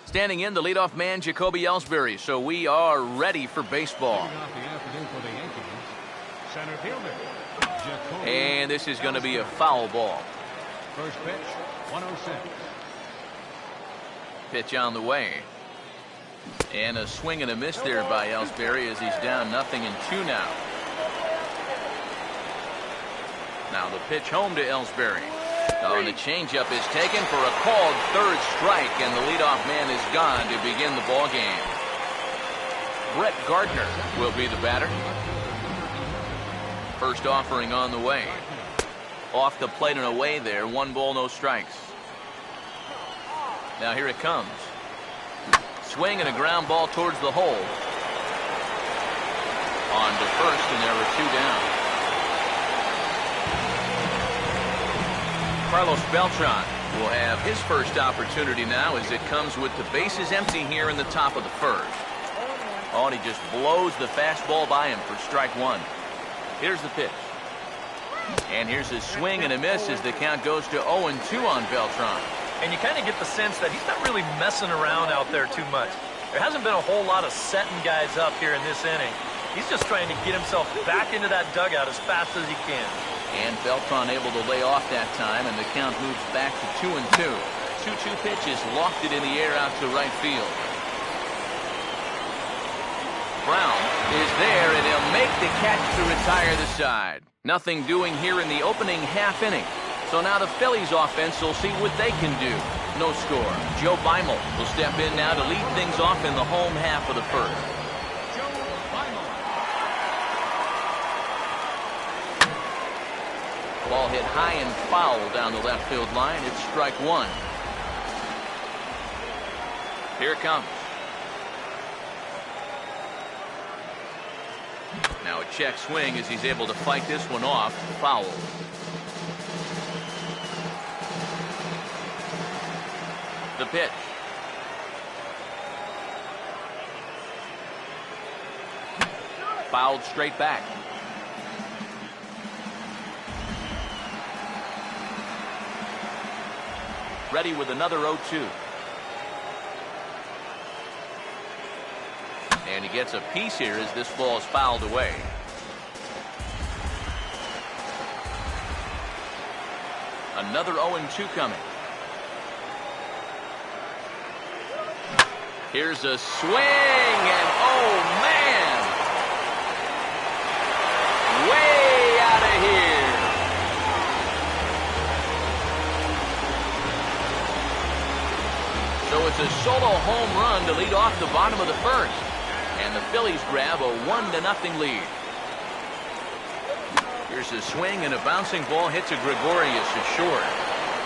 Standing in, the leadoff man, Jacoby Ellsbury. So we are ready for baseball. And this is going to be a foul ball. First pitch, 106. Pitch on the way. And a swing and a miss there by Ellsbury as he's down 0-2 now. Now the pitch home to Ellsbury. Oh, and the changeup is taken for a called third strike, and the leadoff man is gone to begin the ball game. Brett Gardner will be the batter. First offering on the way. Off the plate and away there. 1 ball, no strikes. Now here it comes. Swing and a ground ball towards the hole. On to first, and there were 2 down. Carlos Beltran will have his first opportunity now as it comes with the bases empty here in the top of the first. Oh, and he just blows the fastball by him for strike 1. Here's the pitch. And here's a swing and a miss as the count goes to 0-2 on Beltran. And you kind of get the sense that he's not really messing around out there too much. There hasn't been a whole lot of setting guys up here in this inning. He's just trying to get himself back into that dugout as fast as he can. And Beltran able to lay off that time, and the count moves back to 2-2. 2-2 pitch is lofted in the air out to right field. Brown is there, and he'll make the catch to retire the side. Nothing doing here in the opening half inning. So now the Phillies offense will see what they can do. No score. Joe Beimel will step in now to lead things off in the home half of the first. Ball hit high and foul down the left field line. It's strike 1. Here it comes. Now a check swing as he's able to fight this one off. Foul. The pitch. Fouled straight back. Ready with another 0-2. And he gets a piece here as this ball is fouled away. Another 0-2 coming. Here's a swing, and oh man! Way out of here. So it's a solo home run to lead off the bottom of the first. And the Phillies grab a 1-0 lead. Here's a swing, and a bouncing ball hit to Gregorius short.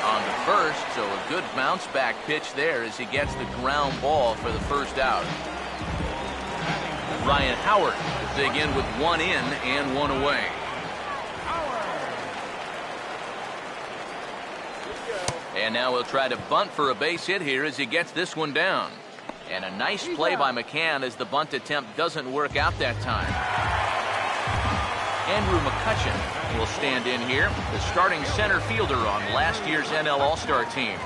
On to first, so a good bounce back pitch there as he gets the ground ball for the first out. Ryan Howard will dig in with 1 in and 1 away. And now he'll try to bunt for a base hit here as he gets this one down. And a nice play by McCann as the bunt attempt doesn't work out that time. Andrew McCutchen will stand in here, the starting center fielder on last year's NL All-Star team.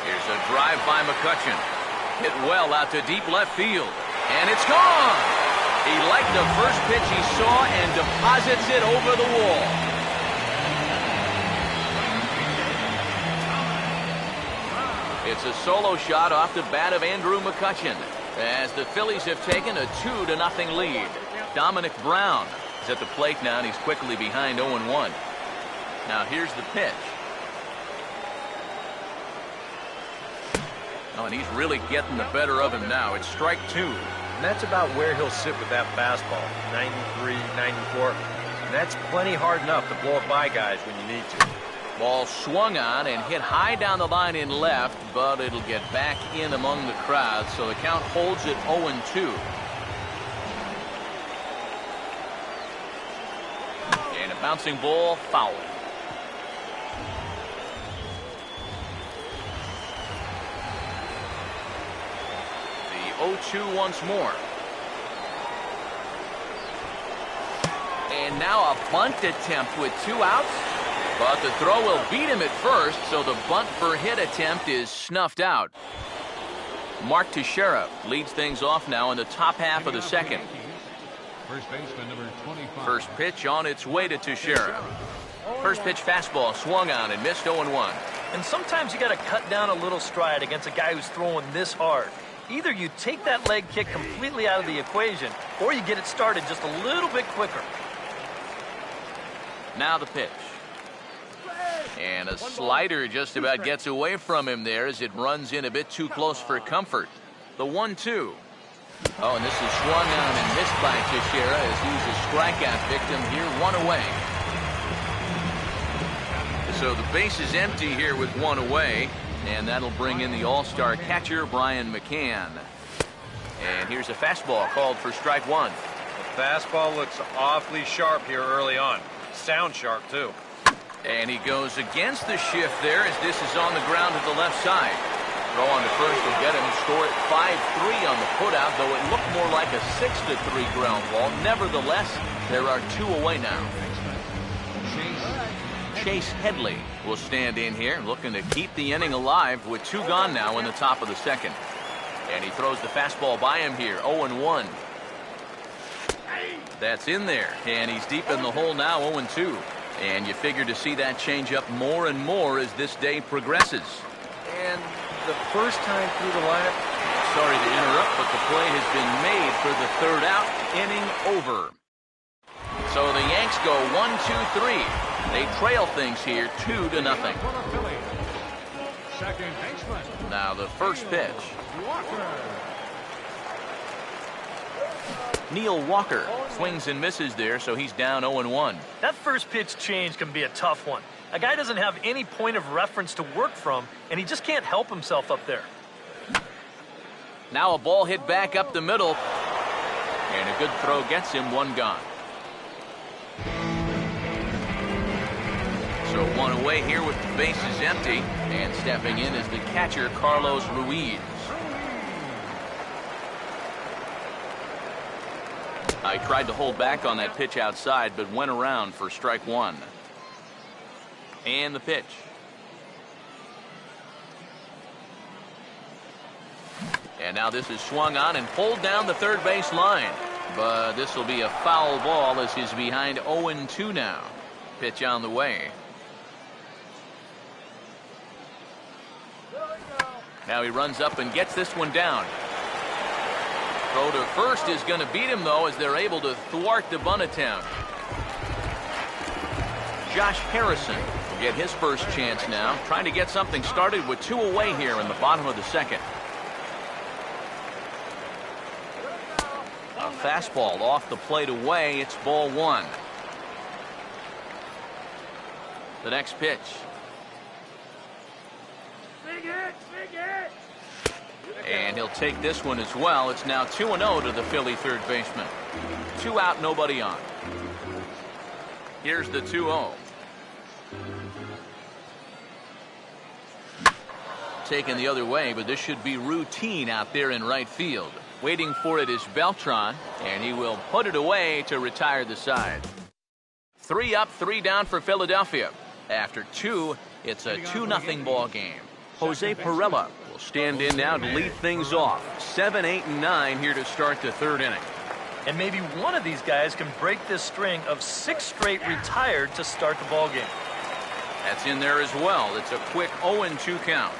Here's a drive by McCutchen. Hit well out to deep left field. And it's gone! He liked the first pitch he saw and deposits it over the wall. It's a solo shot off the bat of Andrew McCutchen as the Phillies have taken a 2-0 lead. Dominic Brown is at the plate now, and he's quickly behind 0-1. Now here's the pitch. Oh, and he's really getting the better of him now. It's strike 2. And that's about where he'll sit with that fastball. 93, 94. And that's plenty hard enough to blow it by guys when you need to. Ball swung on and hit high down the line in left, but it'll get back in among the crowd, so the count holds at 0-2. And a bouncing ball foul. The 0-2 once more. And now a bunt attempt with 2 outs. But the throw will beat him at first, so the bunt for hit attempt is snuffed out. Mark Teixeira leads things off now in the top half of the second. First baseman number 25. First pitch on its way to Teixeira. First pitch fastball swung on and missed 0-1. And sometimes you got to cut down a little stride against a guy who's throwing this hard. Either you take that leg kick completely out of the equation, or you get it started just a little bit quicker. Now the pitch. And a slider just about gets away from him there as it runs in a bit too close for comfort. The 1-2. Oh, and this is swung on and missed by Teixeira as he's a strikeout victim here, 1 away. So the base is empty here with 1 away, and that'll bring in the all-star catcher, Brian McCann. And here's a fastball called for strike 1. The fastball looks awfully sharp here early on. Sound sharp, too. And he goes against the shift there as this is on the ground to the left side. Throw on to first will get him. Score it 5-3 on the putout, though it looked more like a 6-3 ground ball. Nevertheless, there are 2 away now. Chase Headley will stand in here, looking to keep the inning alive with 2 gone now in the top of the second. And he throws the fastball by him here, 0-1. That's in there, and he's deep in the hole now, 0-2. And you figure to see that change up more and more as this day progresses. And the first time through the lineup. Sorry to interrupt, but the play has been made for the 3rd out, inning over. So the Yanks go 1-2-3. They trail things here 2-0. Second baseman. Now the first pitch. Neil Walker swings and misses there, so he's down 0-1. That first pitch change can be a tough one. A guy doesn't have any point of reference to work from, and he just can't help himself up there. Now a ball hit back up the middle, and a good throw gets him 1 gone. So 1 away here with the bases empty, and stepping in is the catcher, Carlos Ruiz. I tried to hold back on that pitch outside, but went around for strike 1. And the pitch. And now this is swung on and pulled down the third base line. But this will be a foul ball as he's behind 0-2 now. Pitch on the way. Now he runs up and gets this one down. Throw to first is going to beat him, though, as they're able to thwart the bunt attempt. Josh Harrison will get his first chance now, trying to get something started with 2 away here in the bottom of the second. A fastball off the plate away. It's ball 1. The next pitch. And he'll take this one as well. It's now 2-0 to the Philly third baseman. 2 out, nobody on. Here's the 2-0. Taken the other way, but this should be routine out there in right field. Waiting for it is Beltran, and he will put it away to retire the side. 3 up, 3 down for Philadelphia. After 2, it's a 2-0 ball game. Jose Pirela will stand in now to lead things off. 7, 8, and 9 here to start the 3rd inning. And maybe one of these guys can break this string of 6 straight retired to start the ball game. That's in there as well. It's a quick 0-2 count.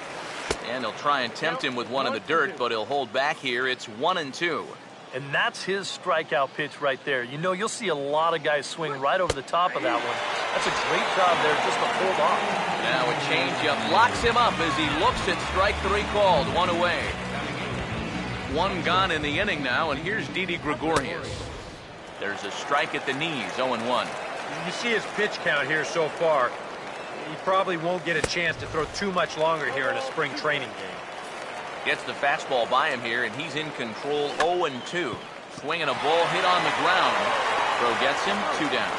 And they'll try and tempt him with one in the dirt, but he'll hold back here. It's 1-2. And that's his strikeout pitch right there. You know, you'll see a lot of guys swing right over the top of that one. That's a great job there just to hold on. Now a changeup locks him up as he looks at strike 3 called. 1 away. 1 gone in the inning now, and here's Didi Gregorius. There's a strike at the knees, 0-1. You see his pitch count here so far. He probably won't get a chance to throw too much longer here in a spring training game. Gets the fastball by him here, and he's in control, 0-2. Swinging a ball hit on the ground. Throw gets him, 2 down.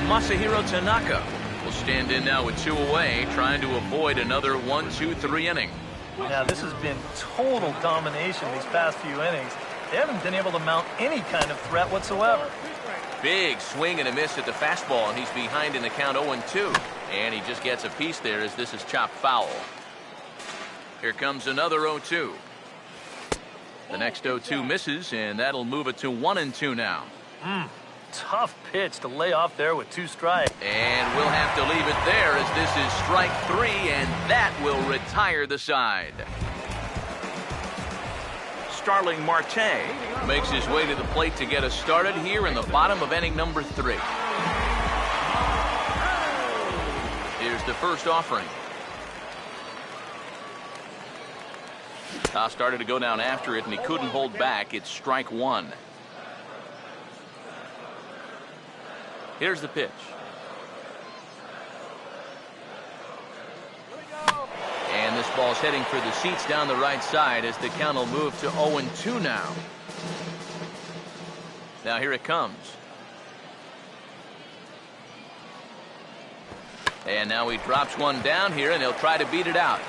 Masahiro Tanaka will stand in now with 2 away, trying to avoid another 1-2-3 inning. Now, this has been total domination these past few innings. They haven't been able to mount any kind of threat whatsoever. Big swing and a miss at the fastball, and he's behind in the count 0-2. And he just gets a piece there as this is chopped foul. Here comes another 0-2. The next 0-2 misses, and that'll move it to 1-2 now. Tough pitch to lay off there with 2 strikes. And we'll have to leave it there as this is strike 3, and that will retire the side. Starling Marte makes his way to the plate to get us started here in the bottom of inning number 3. Here's the first offering. Toss started to go down after it, and he couldn't hold back. It's strike 1. Here's the pitch. And this ball's heading for the seats down the right side as the count will move to 0-2 now. Now here it comes. And now he drops one down here, and he'll try to beat it out.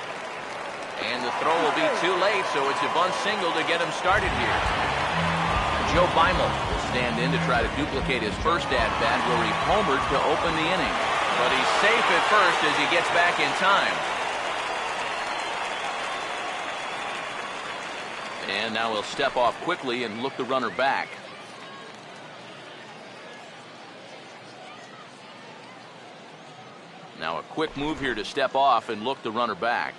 And the throw will be too late, so it's a bunt single to get him started here. Joe Beimel will stand in to try to duplicate his first at-bat where he homered to open the inning. But he's safe at first as he gets back in time. And now he'll step off quickly and look the runner back. Now a quick move here to step off and look the runner back.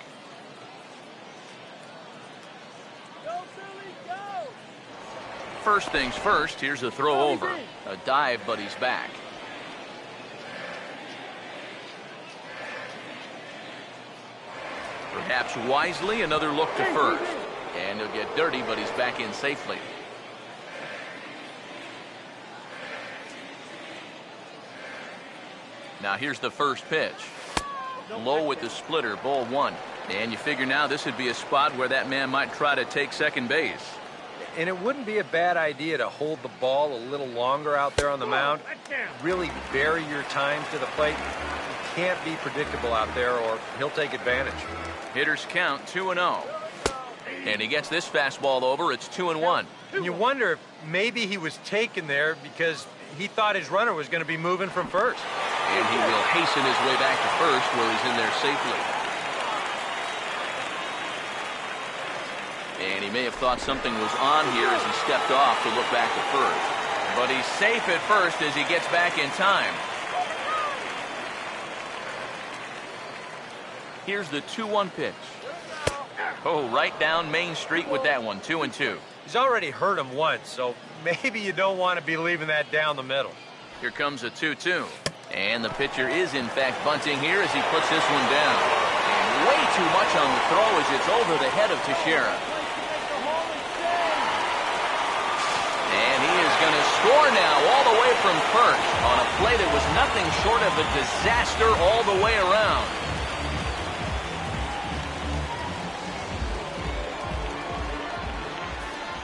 First things first, here's a throw over. A dive, but he's back. Perhaps wisely, another look to first. And he'll get dirty, but he's back in safely. Now here's the first pitch. Low with the splitter, ball 1. And you figure now this would be a spot where that man might try to take second base. And it wouldn't be a bad idea to hold the ball a little longer out there on the mound. Really vary your time to the plate. You can't be predictable out there or he'll take advantage. Hitters count 2-0. And he gets this fastball over. It's 2-1. And you wonder if maybe he was taken there because he thought his runner was going to be moving from first. And he will hasten his way back to first where he's in there safely. And he may have thought something was on here as he stepped off to look back at first. But he's safe at first as he gets back in time. Here's the 2-1 pitch. Oh, right down Main Street with that one, 2-2. He's already hurt him once, so maybe you don't want to be leaving that down the middle. Here comes a 2-2. And the pitcher is, in fact, bunting here as he puts this one down. And way too much on the throw as it's over the head of Teixeira. And he is going to score now all the way from first on a play that was nothing short of a disaster all the way around.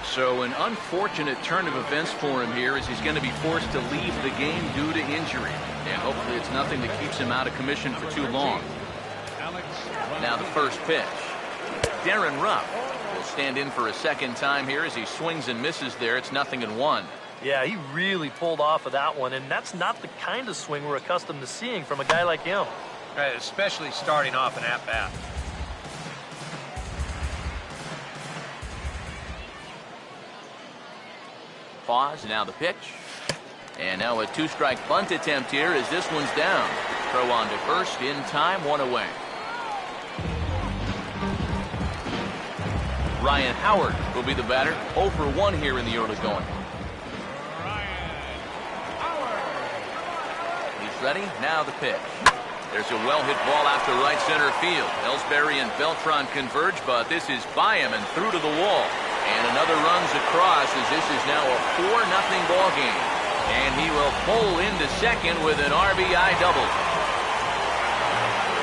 So an unfortunate turn of events for him here as he's going to be forced to leave the game due to injury. And hopefully it's nothing that keeps him out of commission for too long. Now the first pitch. Darren Ruff will stand in for a second time here as he swings and misses there. It's 0-1. Yeah, he really pulled off of that one, and that's not the kind of swing we're accustomed to seeing from a guy like him. Especially starting off an at-bat. Pause, now the pitch. And now a 2-strike bunt attempt here as this one's down. Throw on to first, in time, 1 away. Ryan Howard will be the batter. 0 for 1 here in the early going. He's ready, now the pitch. There's a well-hit ball out to right center field. Ellsbury and Beltran converge, but this is by him and through to the wall. And another runs across as this is now a 4-0 ball game. And he will pull into second with an RBI double.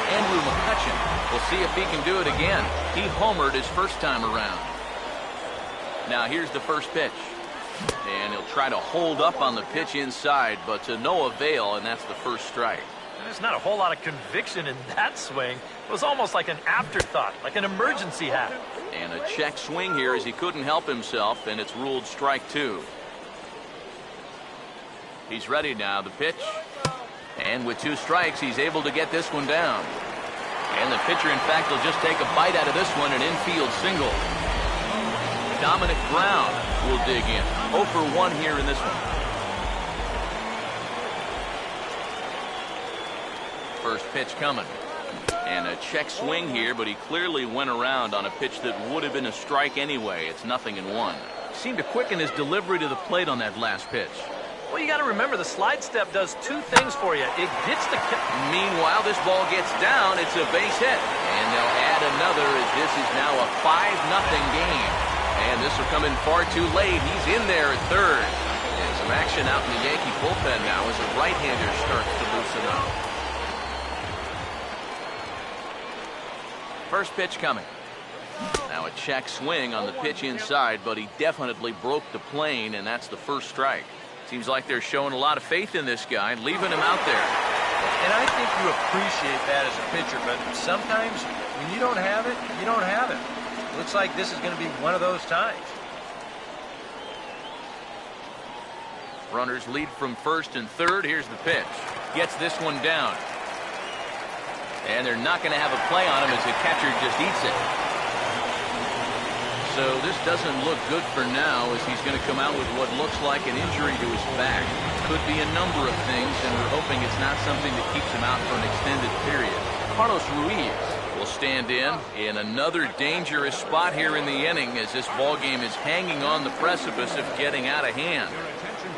Andrew McCutchen will see if he can do it again. He homered his first time around. Now here's the first pitch. And he'll try to hold up on the pitch inside, but to no avail, and that's the first strike. There's not a whole lot of conviction in that swing. It was almost like an afterthought, like an emergency hat. And a check swing here as he couldn't help himself, and it's ruled strike 2. He's ready now. The pitch. And with 2 strikes, he's able to get this one down. And the pitcher, in fact, will just take a bite out of this one, an infield single. Dominic Brown will dig in. 0 for 1 here in this one. First pitch coming. And a check swing here, but he clearly went around on a pitch that would have been a strike anyway. It's 0-1. Seemed to quicken his delivery to the plate on that last pitch. Well, you got to remember the slide step does 2 things for you. It gets the... Meanwhile, this ball gets down. It's a base hit. And they'll add another as this is now a 5-0 game. And this will come in far too late. He's in there at third. And some action out in the Yankee bullpen now as a right-hander starts to loosen up. First pitch coming. Now a check swing on the pitch inside, but he definitely broke the plane, and that's the first strike. Seems like they're showing a lot of faith in this guy, leaving him out there. And I think you appreciate that as a pitcher, but sometimes when you don't have it, you don't have it. Looks like this is going to be one of those times. Runners lead from first and third. Here's the pitch. Gets this one down. And they're not going to have a play on him as the catcher just eats it. So this doesn't look good for now as he's going to come out with what looks like an injury to his back. Could be a number of things, and we're hoping it's not something that keeps him out for an extended period. Carlos Ruiz will stand in another dangerous spot here in the inning as this ball game is hanging on the precipice of getting out of hand.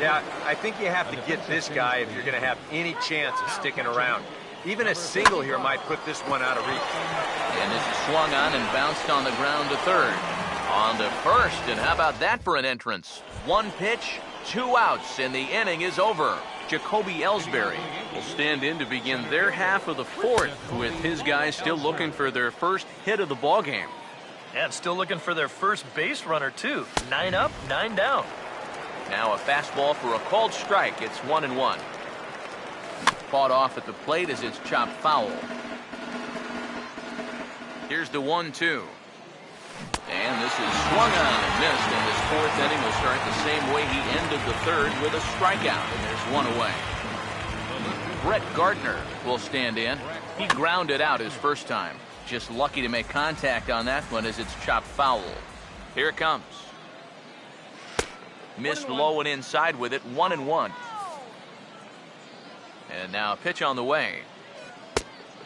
Yeah, I think you have to get this guy if you're going to have any chance of sticking around. Even a single here might put this one out of reach. And this is swung on and bounced on the ground to third. On to first, and how about that for an entrance? 1 pitch, 2 outs, and the inning is over. Jacoby Ellsbury will stand in to begin their half of the 4th, with his guys still looking for their first hit of the ballgame. And still looking for their first base runner, too. 9 up, 9 down. Now a fastball for a called strike. It's 1-1. Fought off at the plate as it's chopped foul. Here's the 1-2. And this is swung on and missed, and this 4th inning will start the same way he ended the 3rd with a strikeout, and there's 1 away. Brett Gardner will stand in. He grounded out his first time. Just lucky to make contact on that one as it's chopped foul. Here it comes. Missed low and inside with it, 1-1. And now a pitch on the way.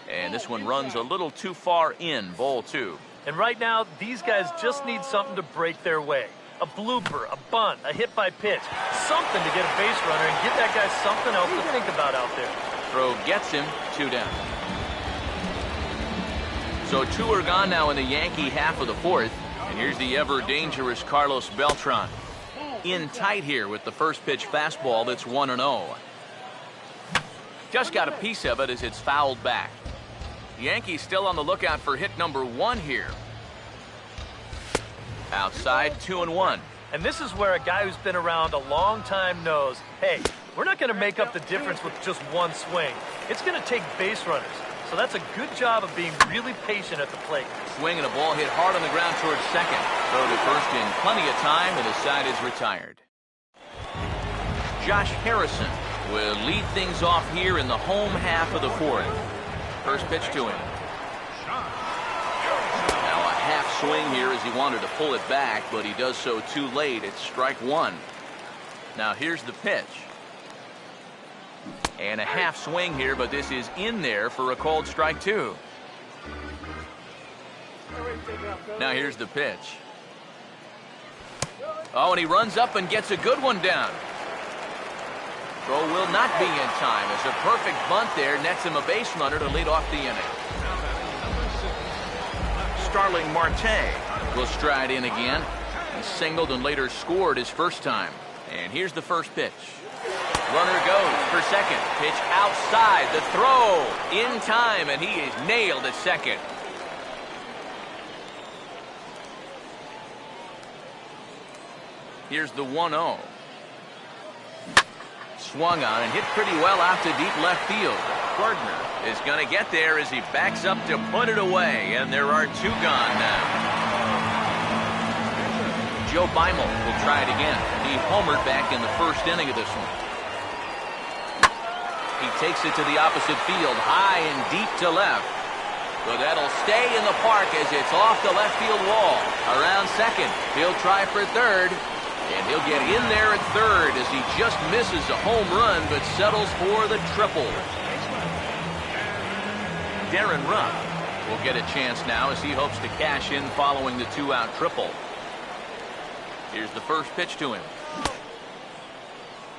And this one runs a little too far in, ball 2. And right now, these guys just need something to break their way. A blooper, a bunt, a hit by pitch. Something to get a base runner and get that guy something else to think about out there. Throw gets him, 2 down. So 2 are gone now in the Yankee half of the 4th. And here's the ever-dangerous Carlos Beltran. In tight here with the first pitch fastball that's 1-0. Just got a piece of it as it's fouled back. The Yankees still on the lookout for hit number 1 here. Outside, 2-1. And this is where a guy who's been around a long time knows, hey, we're not going to make up the difference with just 1 swing. It's going to take base runners. So that's a good job of being really patient at the plate. Swing and a ball hit hard on the ground towards second. Throw to first in plenty of time, and the side is retired. Josh Harrison will lead things off here in the home half of the 4th. First pitch to him. Now a half swing here as he wanted to pull it back, but he does so too late. It's strike 1. Now here's the pitch. And a half swing here, but this is in there for a called strike 2. Now here's the pitch. Oh, and he runs up and gets a good one down. Throw will not be in time as a perfect bunt there nets him a base runner to lead off the inning. Starling Marte will stride in again. He singled and later scored his first time. And here's the first pitch. Runner goes for second. Pitch outside. The throw in time, and he is nailed at second. Here's the 1-0. Swung on and hit pretty well out to deep left field. Gardner is going to get there as he backs up to put it away, and there are 2 gone now. Joe Beimel will try it again. He homered back in the first inning of this one. He takes it to the opposite field, high and deep to left. But that'll stay in the park as it's off the left field wall. Around second, he'll try for third. And he'll get in there at third as he just misses a home run but settles for the triple. Darren Ruff will get a chance now as he hopes to cash in following the 2-out triple. Here's the first pitch to him.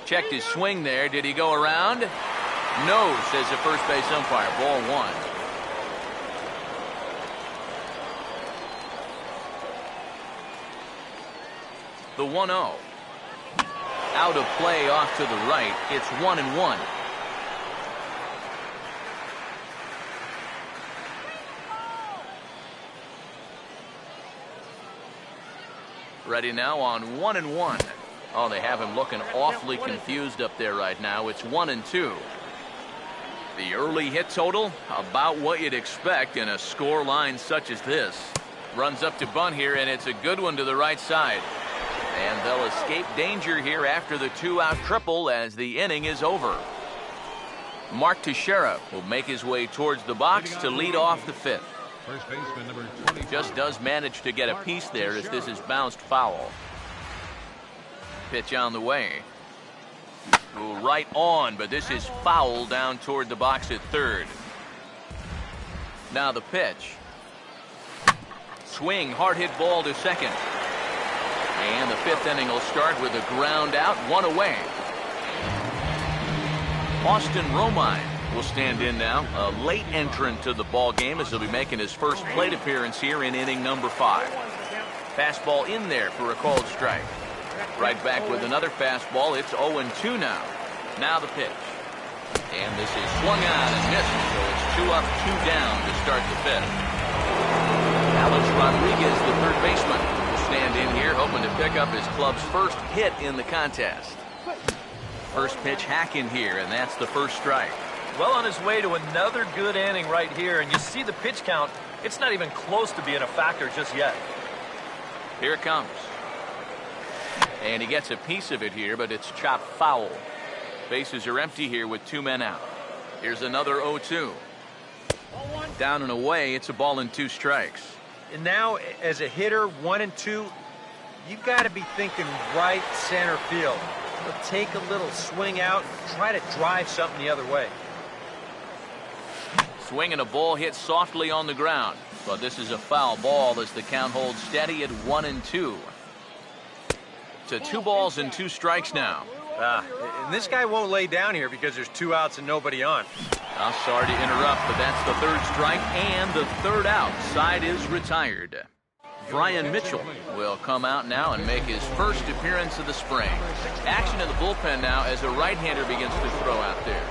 Checked his swing there. Did he go around? No, says the first base umpire. Ball 1. The 1-0. Out of play off to the right. It's 1-1. Ready now on 1-1. Oh, they have him looking awfully confused up there right now. It's 1-2. The early hit total, about what you'd expect in a score line such as this. Runs up to bunt here, and it's a good one to the right side. And they'll escape danger here after the 2-out triple as the inning is over. Mark Teixeira will make his way towards the box to lead off the 5th. First baseman number 25. Just does manage to get a piece there as this is bounced foul. Pitch on the way. Ooh, right on, but this is foul down toward the box at third. Now the pitch. Swing, hard hit ball to second. And the 5th inning will start with a ground out, 1 away. Austin Romine will stand in now, a late entrant to the ball game as he'll be making his first plate appearance here in inning number 5. Fastball in there for a called strike. Right back with another fastball. It's 0-2 now. Now the pitch. And this is swung on and missed, so it's 2 up, 2 down to start the 5th. Alex Rodriguez, the third baseman, stand in here hoping to pick up his club's first hit in the contest. First pitch hack in here, and that's the first strike. Well on his way to another good inning right here, and you see the pitch count. It's not even close to being a factor just yet. Here it comes. And he gets a piece of it here, but it's chopped foul. Bases are empty here with 2 men out. Here's another 0-2. Down and away, it's a ball and 2 strikes. And now, as a hitter, 1-2, you've got to be thinking right center field. Take a little swing out, try to drive something the other way. Swing and a ball hit softly on the ground. But this is a foul ball as the count holds steady at 1-2. To 2 balls and 2 strikes now. And this guy won't lay down here because there's 2 outs and nobody on. I'm sorry to interrupt, but that's the 3rd strike and the 3rd out. Side is retired. Brian Mitchell will come out now and make his first appearance of the spring. Action in the bullpen now as a right-hander begins to throw out there.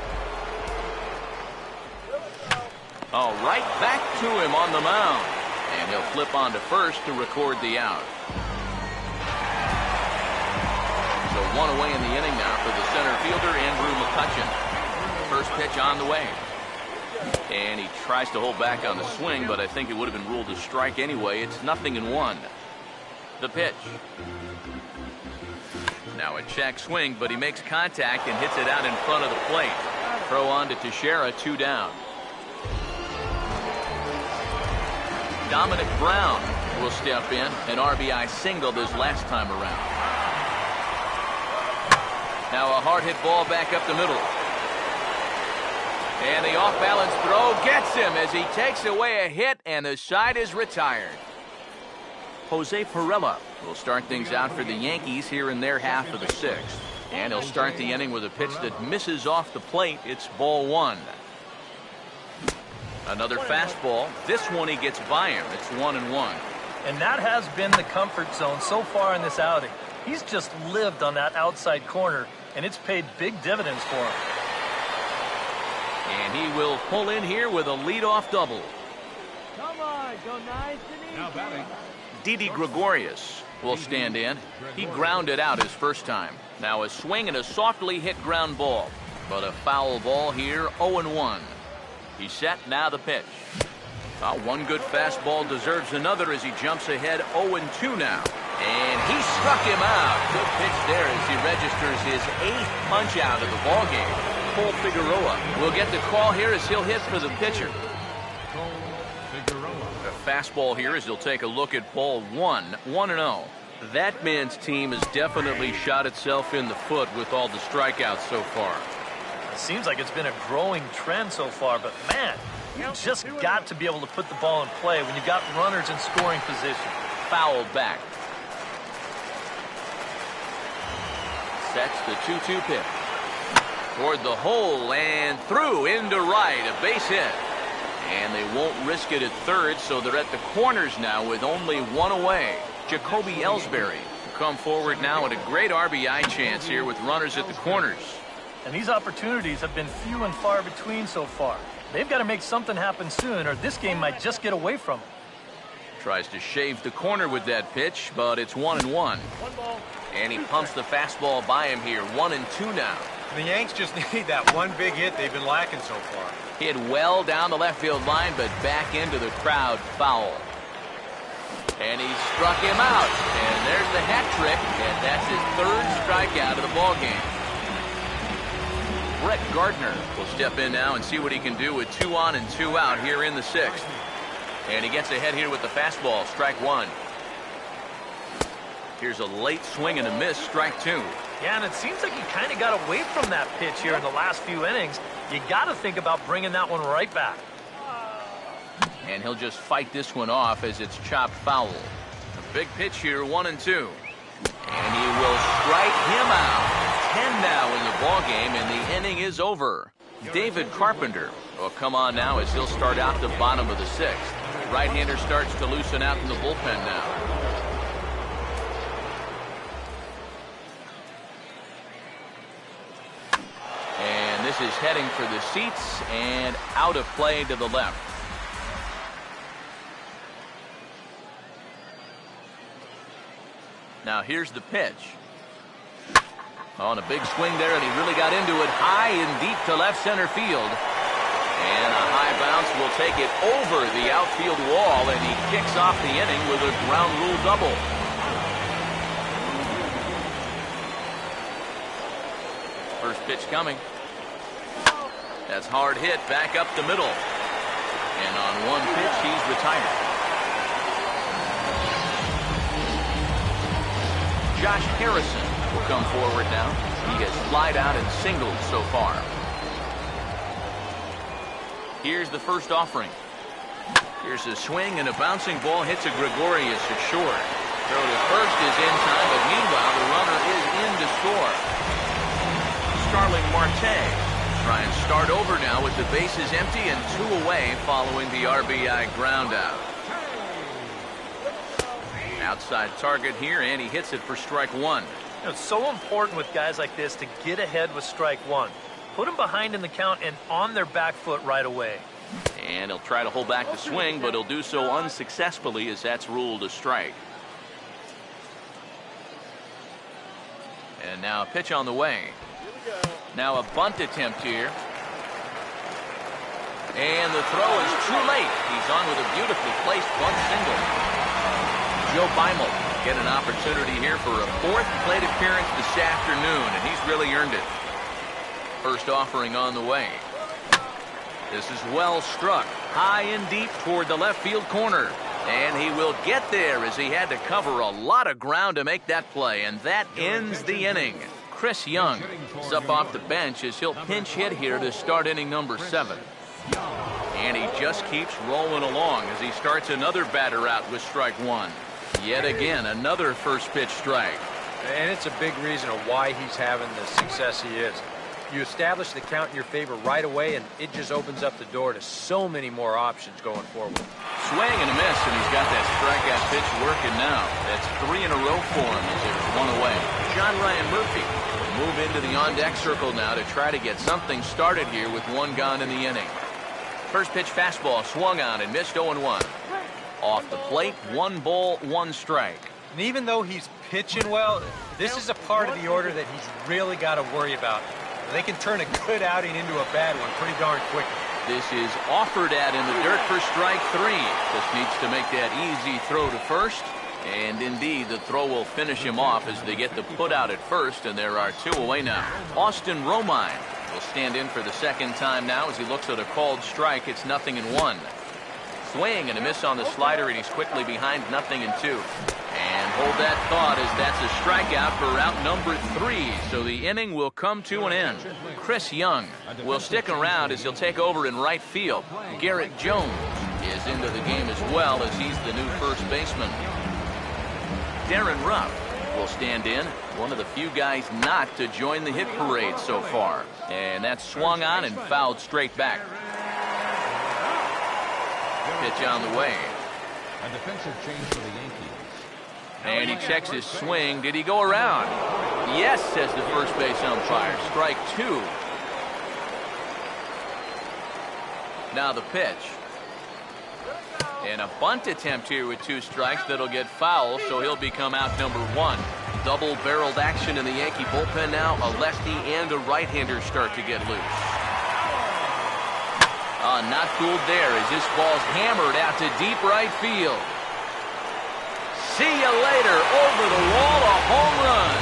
Oh, right back to him on the mound. And he'll flip on to first to record the out. So 1 away in the inning now for the center fielder, Andrew McCutcheon. First pitch on the way. And he tries to hold back on the swing, but I think it would have been ruled a strike anyway. It's 0-1. The pitch. Now a check swing, but he makes contact and hits it out in front of the plate. Throw on to Teixeira, 2 down. Dominic Brown will step in, an RBI single this last time around. Now a hard hit ball back up the middle. And the off-balance throw gets him as he takes away a hit, and the side is retired. Jose Pirela will start things out for the Yankees here in their half of the 6th. And he'll start the inning with a pitch that misses off the plate. It's ball 1. Another fastball. This one he gets by him. It's 1-1. And that has been the comfort zone so far in this outing. He's just lived on that outside corner, and it's paid big dividends for him. And he will pull in here with a leadoff double. Come on, go nice and easy. Now batting. Didi Gregorius will stand in. He grounded out his first time. Now a swing and a softly hit ground ball. But a foul ball here, 0-1. He's set, now the pitch. One good fastball deserves another as he jumps ahead 0-2 now. And he struck him out. Good pitch there as he registers his 8th punch out of the ball game. Cole Figueroa will get the call here as he'll hit for the pitcher. A fastball here as he'll take a look at ball 1-0. That man's team has definitely shot itself in the foot with all the strikeouts so far. It seems like it's been a growing trend so far, but man, you just got to be able to put the ball in play when you've got runners in scoring position. Fouled back. Sets the 2-2 pitch. Toward the hole and through into right, a base hit. And they won't risk it at third, so they're at the corners now with only one away. Jacoby Ellsbury will come forward now at a great RBI chance here with runners at the corners. And these opportunities have been few and far between so far. They've got to make something happen soon, or this game might just get away from them. Tries to shave the corner with that pitch, but it's 1-1. And he pumps the fastball by him here. 1-2 now. The Yanks just need that one big hit they've been lacking so far. Hit well down the left field line, but back into the crowd, foul. And he struck him out. And there's the hat trick, and that's his third strikeout of the ballgame. Brett Gardner will step in now and see what he can do with 2 on and 2 out here in the 6th. And he gets ahead here with the fastball, strike 1. Here's a late swing and a miss, strike 2. Yeah, and it seems like he kind of got away from that pitch here in the last few innings. You got to think about bringing that one right back. And he'll just fight this one off as it's chopped foul. A big pitch here, 1-2. And he will strike him out. 10 now in the ballgame, and the inning is over. David Carpenter will come on now as he'll start out the bottom of the 6th. Right-hander starts to loosen out in the bullpen now. And this is heading for the seats and out of play to the left. Now here's the pitch. On a big swing there, and he really got into it high and deep to left center field. And a high bounce will take it over the outfield wall, and he kicks off the inning with a ground rule double. First pitch coming. That's hard hit back up the middle. And on one pitch, he's retired. Josh Harrison will come forward now. He has flied out and singled so far. Here's the first offering. Here's a swing, and a bouncing ball hits a Gregorius at short. Throw to first is in time, but meanwhile the runner is in to score. Starling Marte try and start over now with the bases empty and 2 away following the RBI ground out. Outside target here, and he hits it for strike 1. You know, it's so important with guys like this to get ahead with strike 1. Put them behind in the count and on their back foot right away. And he'll try to hold back the swing, but he'll do so unsuccessfully as that's ruled a strike. And now a pitch on the way. Now a bunt attempt here. And the throw is too late. He's on with a beautifully placed bunt single. Joe Beimel get an opportunity here for a 4th plate appearance this afternoon, and he's really earned it. First offering on the way. This is well struck, high and deep toward the left field corner. And he will get there as he had to cover a lot of ground to make that play, and that ends the inning. Chris Young is up off the bench as he'll pinch hit here to start inning number 7. And he just keeps rolling along as he starts another batter out with strike 1. Yet again, another first pitch strike. And it's a big reason of why he's having the success he is. You establish the count in your favor right away, and it just opens up the door to so many more options going forward. Swing and a miss, and he's got that strikeout pitch working now. That's 3 in a row for him as there's 1 away. John Ryan Murphy will move into the on-deck circle now to try to get something started here with 1 gone in the inning. First pitch fastball swung on and missed 0-1. Off the plate, 1 ball, 1 strike. And even though he's pitching well, this is a part of the order that he's really got to worry about. They can turn a good outing into a bad one pretty darn quickly. This is offered at in the dirt for strike 3. Just needs to make that easy throw to first. And indeed, the throw will finish him off as they get the put out at first, and there are 2 away now. Austin Romine will stand in for the second time now as he looks at a called strike. It's 0-1. Swing and a miss on the slider, and he's quickly behind 0-2. And hold that thought, as that's a strikeout for out number 3. So the inning will come to an end. Chris Young will stick around as he'll take over in right field. Garrett Jones is into the game as well, as he's the new first baseman. Darren Ruff will stand in, one of the few guys not to join the hit parade so far. And that's swung on and fouled straight back. Pitch on the way. A defensive change for the Yankees. And he checks his swing. Did he go around? Yes, says the first base umpire. Strike 2. Now the pitch. And a bunt attempt here with 2 strikes that'll get foul, so he'll become out number 1. Double-barreled action in the Yankee bullpen now. A lefty and a right-hander start to get loose. Not fooled there as this ball's hammered out to deep right field. See you later. Over the wall, a home run.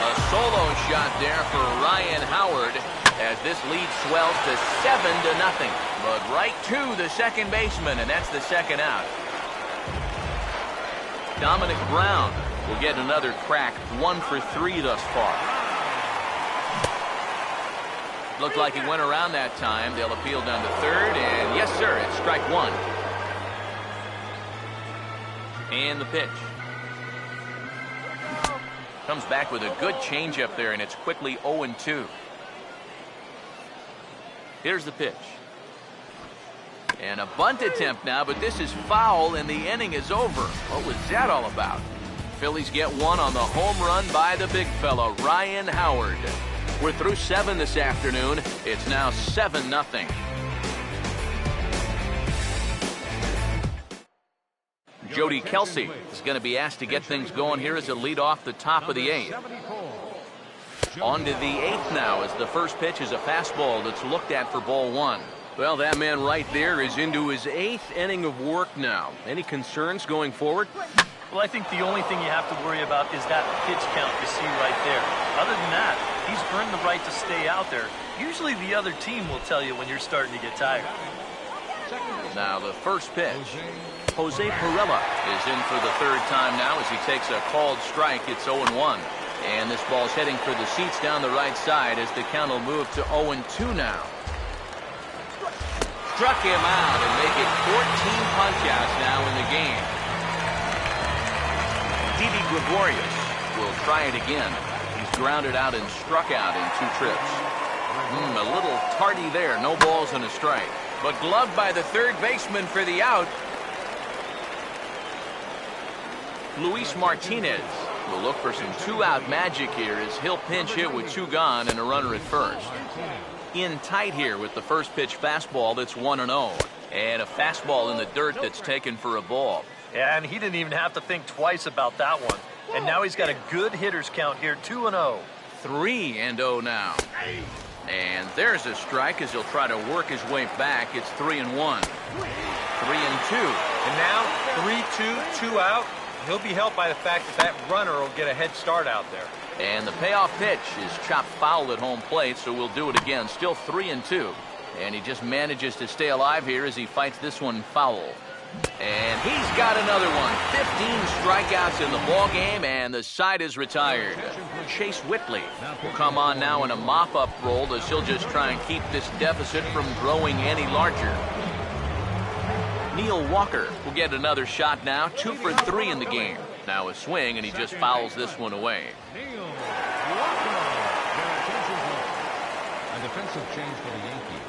A solo shot there for Ryan Howard as this lead swells to 7-0. But right to the second baseman, and that's the second out. Dominic Brown will get another crack, 1 for 3 thus far. Looked like he went around that time. They'll appeal down to third, and yes, sir, it's strike 1. And the pitch. Comes back with a good changeup there, and it's quickly 0-2. Here's the pitch. And a bunt attempt now, but this is foul, and the inning is over. What was that all about? Phillies get one on the home run by the big fella, Ryan Howard. We're through 7 this afternoon. It's now 7-0. Jody Kelsey is going to be asked to get things going here as a lead off the top of the 8th. On to the 8th now, as the first pitch is a fastball that's looked at for ball 1. Well, that man right there is into his 8th inning of work now. Any concerns going forward? Well, I think the only thing you have to worry about is that pitch count you see right there. Other than that, he's earned the right to stay out there. Usually the other team will tell you when you're starting to get tired. Now the first pitch. Jose Pirela is in for the 3rd time now as he takes a called strike. It's 0-1. And this ball's heading for the seats down the right side as the count will move to 0-2 now. Struck him out and make it 14 punch-outs now in the game. Didi Gregorius will try it again. He's grounded out and struck out in 2 trips. A little tardy there. No balls and a strike. But gloved by the 3rd baseman for the out. Luis Martinez will look for some 2-out magic here as he'll pinch hit with 2 gone and a runner at first. In tight here with the first pitch fastball that's 1-0. And a fastball in the dirt that's taken for a ball. Yeah, and he didn't even have to think twice about that one. And now he's got a good hitter's count here, 2-0. 3-0 now. And there's a strike as he'll try to work his way back. It's 3-1. 3-2. And now 3-2, 2 out. He'll be helped by the fact that runner will get a head start out there. And the payoff pitch is chopped foul at home plate, so we'll do it again. Still 3-2. And he just manages to stay alive here as he fights this one foul. And he's got another one. 15 strikeouts in the ball game, and the side is retired. Chase Whitley will come on now in a mop-up role as he'll just try and keep this deficit from growing any larger. Neil Walker will get another shot now. 2 for 3 in the game. Now a swing, and he just fouls this one away. A defensive change for the Yankees.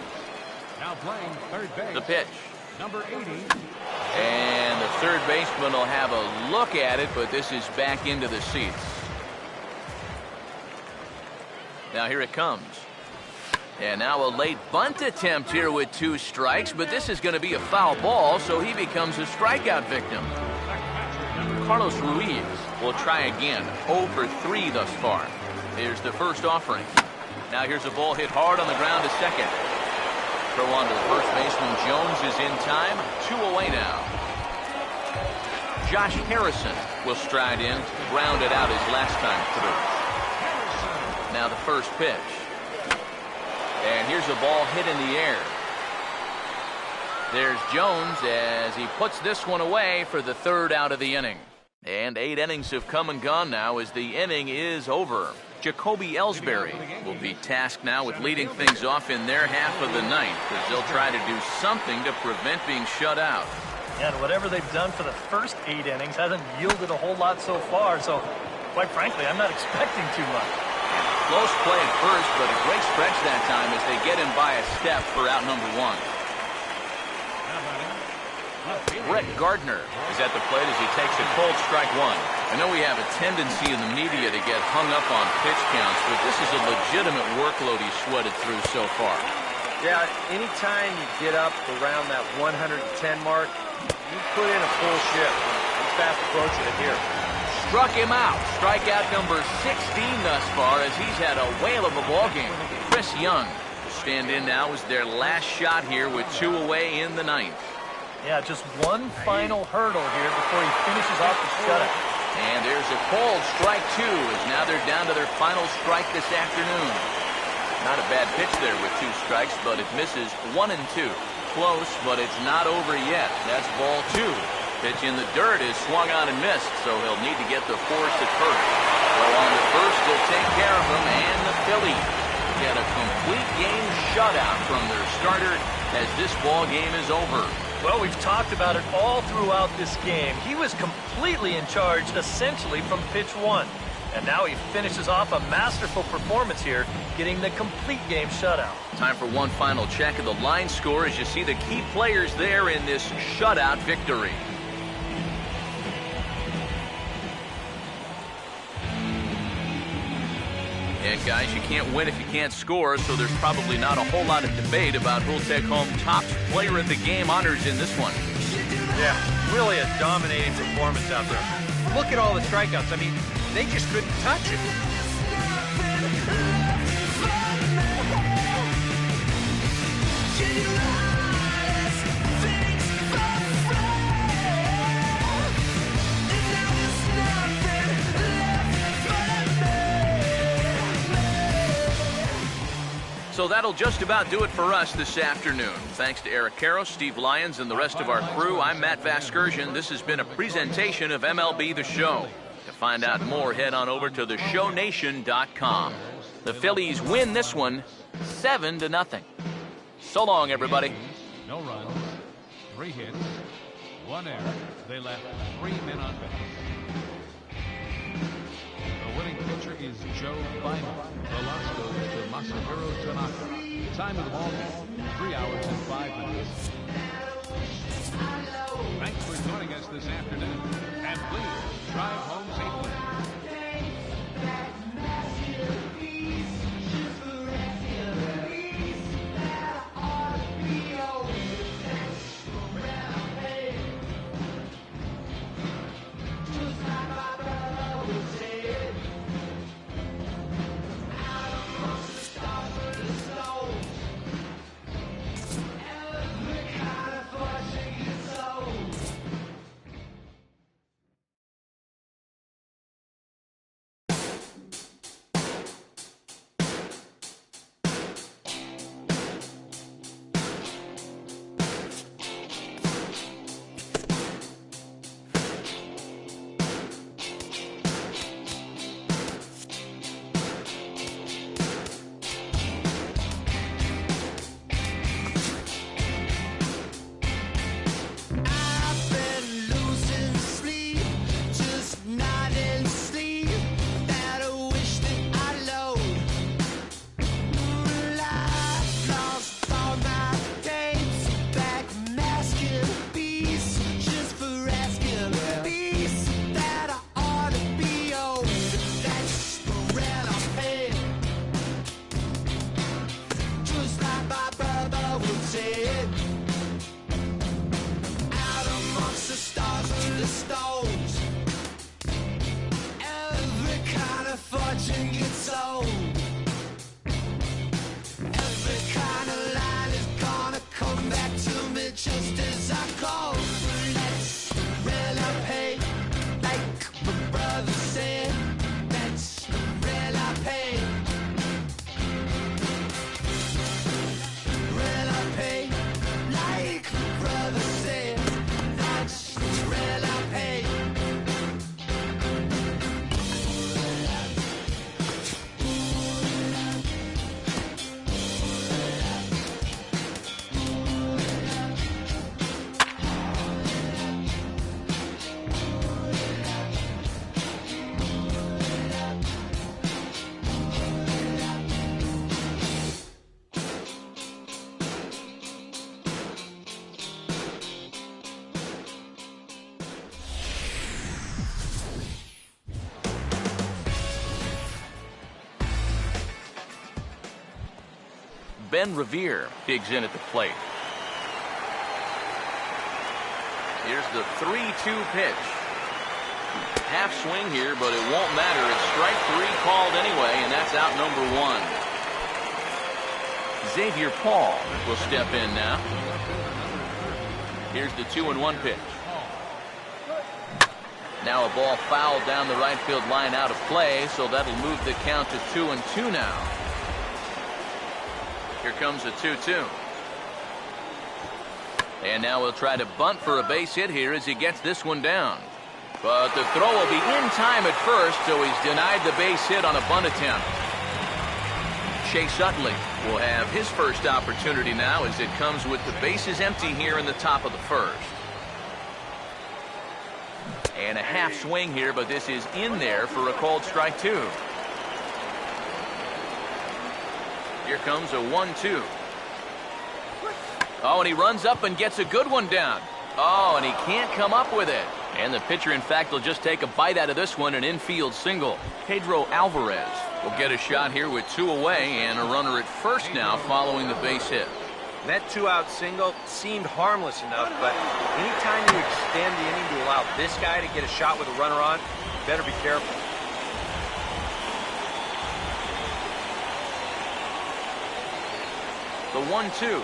Now playing third base. The pitch. Number 80. And the third baseman will have a look at it, but this is back into the seats. Now here it comes. And now a late bunt attempt here with 2 strikes, but this is going to be a foul ball, so he becomes a strikeout victim. Carlos Ruiz will try again. 0 for 3 thus far. Here's the first offering. Now here's a ball hit hard on the ground to second. Throw on to the first baseman. Jones is in time. 2 away now. Josh Harrison will stride in, round it out his last time through. Now the first pitch. And here's a ball hit in the air. There's Jones as he puts this one away for the third out of the inning. And 8 innings have come and gone now as the inning is over. Jacoby Ellsbury will be tasked now with leading things off in their half of the ninth as they'll try to do something to prevent being shut out. Yeah, and whatever they've done for the first 8 innings hasn't yielded a whole lot so far, so quite frankly, I'm not expecting too much. Close play at first, but a great stretch that time as they get him by a step for out number 1. Brett Gardner is at the plate as he takes a cold strike 1. I know we have a tendency in the media to get hung up on pitch counts, but this is a legitimate workload he's sweated through so far. Yeah, anytime you get up around that 110 mark, you put in a full shift. He's fast approaching it here. Struck him out. Strikeout number 16 thus far as he's had a whale of a ball game. Chris Young will stand in now as their last shot here with 2 away in the ninth. Yeah, just one final hurdle here before he finishes off the shutout. And there's a cold strike 2 as now they're down to their final strike this afternoon. Not a bad pitch there with 2 strikes, but it misses 1 and 2. Close, but it's not over yet. That's ball 2. Pitch in the dirt is swung on and missed, so he'll need to get the force at first. Well, on the first, they'll take care of him, and the Phillies get a complete game shutout from their starter as this ball game is over. Well, we've talked about it all throughout this game. He was completely in charge, essentially, from pitch 1. And now he finishes off a masterful performance here, getting the complete game shutout. Time for one final check of the line score as you see the key players there in this shutout victory. And guys, you can't win if you can't score, so there's probably not a whole lot of debate about who'll take home top player of the game honors in this one. Yeah, really a dominating performance out there. Look at all the strikeouts. I mean, they just couldn't touch it. So that'll just about do it for us this afternoon. Thanks to Eric Caro, Steve Lyons, and the rest of our crew. I'm Matt Vasgersian. This has been a presentation of MLB The Show. To find out more, head on over to theshownation.com. The Phillies win this one 7-0. So long, everybody. No runs, 3 hits, 1 error. They left 3 men on base. The winning pitcher is Joe Biden. The loss goes to Masahiro Tanaka. Time of the ball game, 3 hours and 5 minutes. Thanks for joining us this afternoon. And please drive home safely. Ben Revere digs in at the plate. Here's the 3-2 pitch. Half swing here, but it won't matter. It's strike 3 called anyway, and that's out number 1. Xavier Paul will step in now. Here's the 2-1 pitch. Now a ball fouled down the right field line out of play, so that'll move the count to 2-2 now. Here comes a 2-2. And now he'll try to bunt for a base hit here as he gets this one down. But the throw will be in time at first, so he's denied the base hit on a bunt attempt. Chase Utley will have his first opportunity now as it comes with the bases empty here in the top of the first. And a half swing here, but this is in there for a called strike 2. Here comes a 1-2. Oh, and he runs up and gets a good one down. Oh, and he can't come up with it. And the pitcher, in fact, will just take a bite out of this one, an infield single. Pedro Alvarez will get a shot here with 2 away and a runner at first now following the base hit. That 2-out single seemed harmless enough, but anytime you extend the inning to allow this guy to get a shot with a runner on, you better be careful. The 1-2.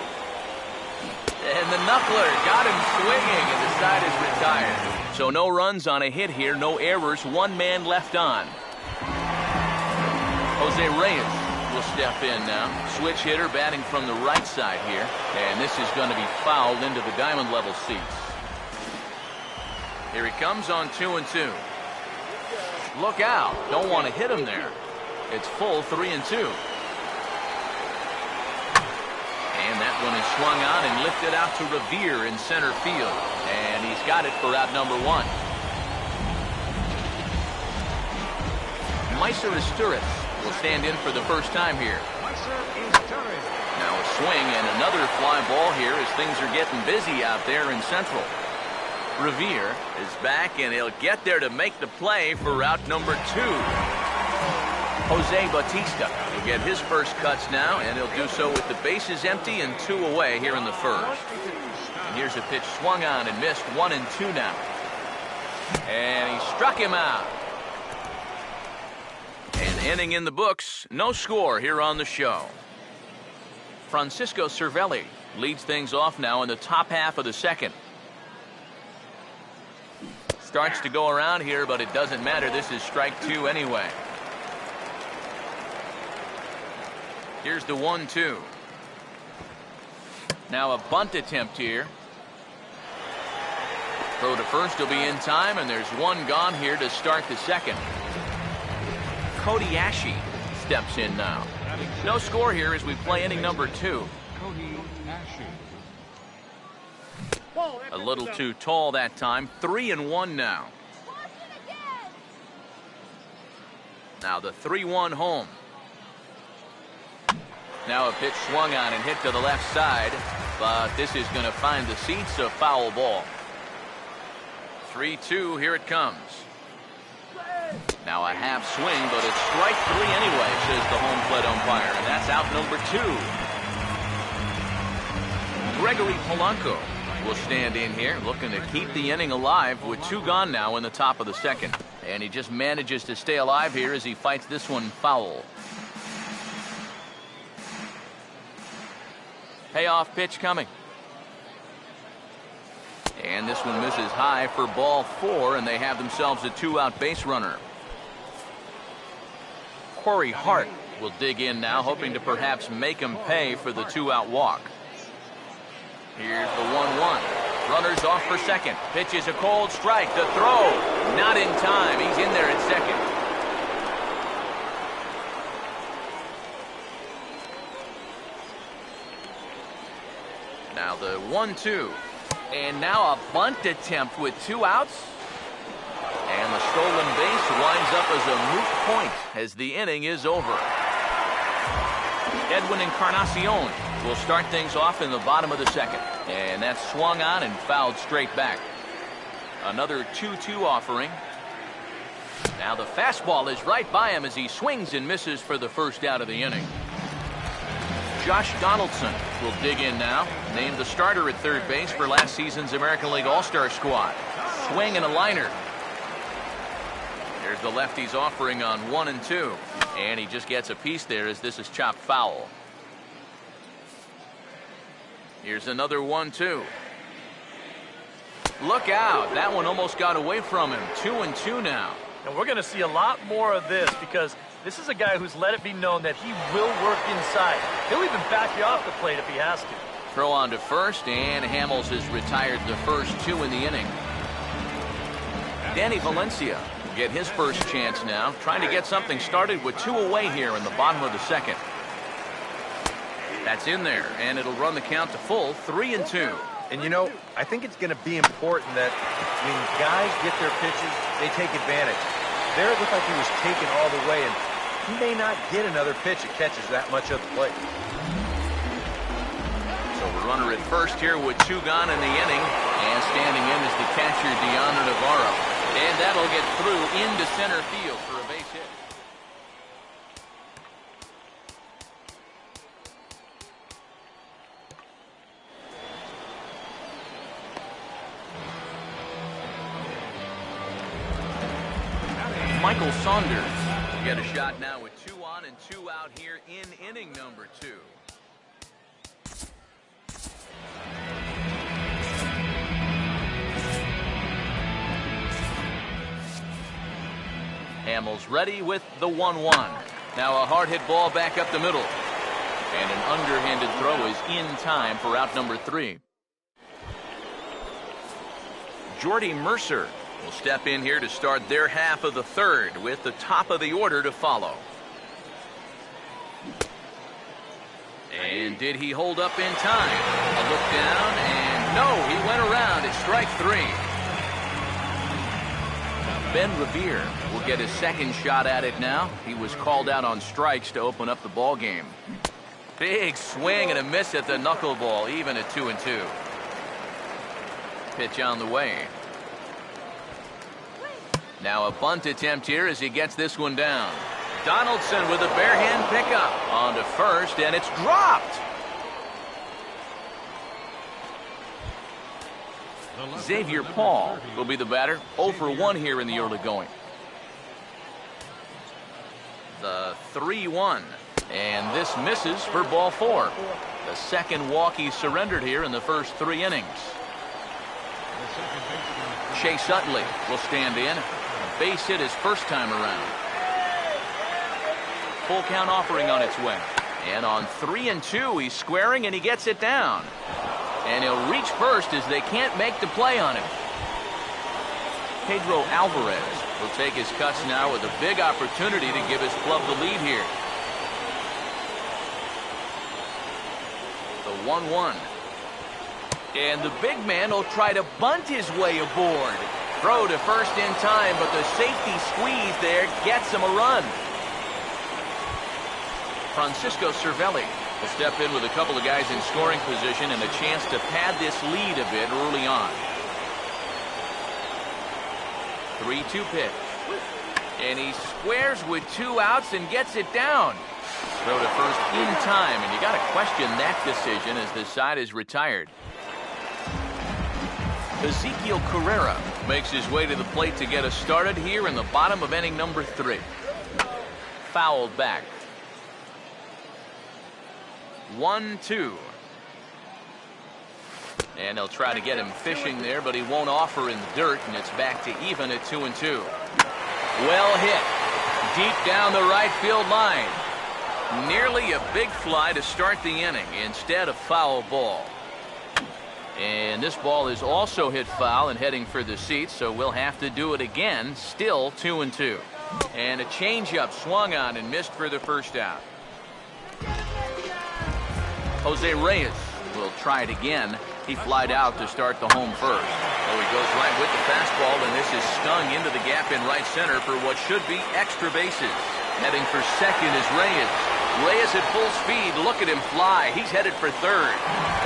And the knuckler got him swinging, and the side is retired. So no runs on a hit here, no errors, 1 man left on. Jose Reyes will step in now. Switch hitter batting from the right side here. And this is going to be fouled into the diamond level seats. Here he comes on 2-2. Look out. Don't want to hit him there. It's full 3-2. And that one is swung on and lifted out to Revere in center field. And he's got it for out number 1. Meiser Isturiz will stand in for the first time here. Now a swing and another fly ball here as things are getting busy out there in Central. Revere is back, and he'll get there to make the play for route number 2. Jose Bautista will get his first cuts now, and he'll do so with the bases empty and 2 away here in the first. And here's a pitch swung on and missed, 1-2 now. And he struck him out. An inning in the books, no score here on the show. Francisco Cervelli leads things off now in the top half of the second. Starts to go around here, but it doesn't matter. This is strike 2 anyway. Here's the 1-2. Now a bunt attempt here. Throw to first will be in time, and there's 1 gone here to start the second. Cody Ashe steps in now. No score here as we play inning number 2. Cody Ashe. A little too tall that time. 3-1 now. Now the 3-1 home. Now a pitch swung on and hit to the left side, but this is going to find the seats, a foul ball. 3-2, here it comes. Now a half swing, but it's strike 3 anyway, says the home plate umpire, and that's out number 2. Gregory Polanco will stand in here, looking to keep the inning alive with 2 gone now in the top of the second. And he just manages to stay alive here as he fights this one foul. Payoff pitch coming. And this one misses high for ball 4, and they have themselves a 2-out base runner. Corey Hart will dig in now, hoping to perhaps make him pay for the 2-out walk. Here's the 1-1. Runners off for second. Pitch is a cold strike. The throw, not in time. He's in there at second. Now the 1-2. And now a bunt attempt with 2 outs. And the stolen base winds up as a moot point as the inning is over. Edwin Encarnacion will start things off in the bottom of the second. And that's swung on and fouled straight back. Another 2-2 offering. Now the fastball is right by him as he swings and misses for the first out of the inning. Josh Donaldson will dig in now. Named the starter at third base for last season's American League All-Star squad. Swing and a liner. There's the lefty's offering on 1 and 2. And he just gets a piece there as this is chopped foul. Here's another 1-2. Look out. That one almost got away from him. 2 and 2 now. And we're going to see a lot more of this because this is a guy who's let it be known that he will work inside. He'll even back you off the plate if he has to. Throw on to first, and Hamels has retired the first 2 in the inning. Danny Valencia will get his first chance now, trying to get something started with 2 away here in the bottom of the second. That's in there, and it'll run the count to full, 3 and 2. And you know, I think it's going to be important that when guys get their pitches, they take advantage. There it looked like he was taken all the way, and he may not get another pitch that catches that much of the plate. So the runner at first here with 2 gone in the inning, and standing in is the catcher, Deanna Navarro. And that'll get through into center field for a base hit. Michael Saunders will get a shot now with 2 on and 2 out here in inning number 2. Hamels ready with the 1-1. Now a hard hit ball back up the middle. And an underhanded throw is in time for out number 3. Jordy Mercer will step in here to start their half of the third with the top of the order to follow. And did he hold up in time? A look down, and no, he went around at strike 3. Ben Revere will get his second shot at it now. He was called out on strikes to open up the ball game. Big swing and a miss at the knuckleball, even at 2 and 2. Pitch on the way. Now a bunt attempt here as he gets this one down. Donaldson with a bare hand pickup on to first, and it's dropped. Xavier Paul will be the batter. 0 for 1 here in the early going. The 3-1, and this misses for ball 4. The second walk he surrendered here in the first 3 innings. Chase Utley will stand in. A base hit his first time around. Full count offering on its way. And on 3 and 2, he's squaring and he gets it down. And he'll reach first as they can't make the play on him. Pedro Alvarez will take his cuts now with a big opportunity to give his club the lead here. The 1-1. And the big man will try to bunt his way aboard. Throw to first in time, but the safety squeeze there gets him a run. Francisco Cervelli will step in with a couple of guys in scoring position and a chance to pad this lead a bit early on. 3-2 pitch. And he squares with 2 outs and gets it down. Throw to first in time, and you got to question that decision as the side is retired. Ezekiel Carrera makes his way to the plate to get us started here in the bottom of inning number 3. Fouled back. 1-2. And they'll try to get him fishing there, but he won't offer in the dirt, and it's back to even at 2 and 2. Well hit. Deep down the right field line. Nearly a big fly to start the inning instead of foul ball. And this ball is also hit foul and heading for the seats, so we'll have to do it again. Still 2 and 2. And a changeup swung on and missed for the first out. Jose Reyes will try it again. He flied out to start the home first. Oh, he goes right with the fastball, and this is stung into the gap in right center for what should be extra bases. Heading for second is Reyes. Reyes at full speed. Look at him fly. He's headed for third.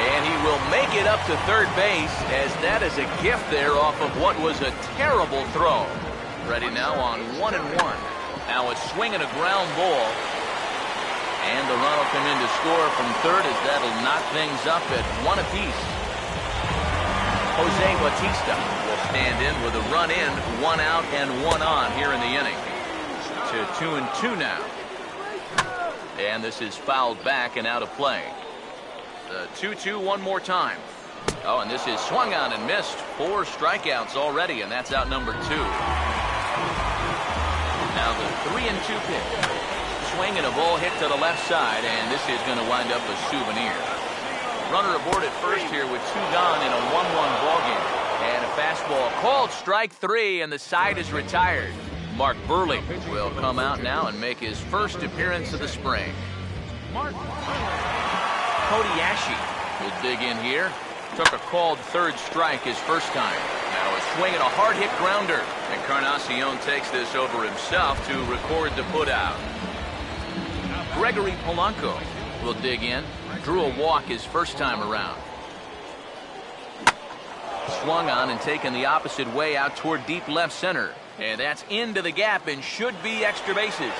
And he will make it up to third base, as that is a gift there off of what was a terrible throw. Ready now on 1-1. Now a swing and a ground ball. And the run will come in to score from third, as that'll knock things up at 1 apiece. Jose Bautista will stand in with a run in, 1 out and 1 on here in the inning. To 2-2 now. And this is fouled back and out of play. The 2-2 one more time. Oh, and this is swung on and missed. 4 strikeouts already, and that's out number 2. Now the 3-2 pitch. Swing and a ball hit to the left side, and this is going to wind up a souvenir. Runner aboard at first here with 2 gone in a 1-1 ball game. And a fastball called strike 3, and the side is retired. Mark Burley will come out now and make his first appearance of the spring. Cody Ashe will dig in here. Took a called third strike his first time. Now a swing and a hard hit grounder. Encarnacion takes this over himself to record the putout. Gregory Polanco will dig in. Drew a walk his first time around. Swung on and taken the opposite way out toward deep left center. And that's into the gap and should be extra bases.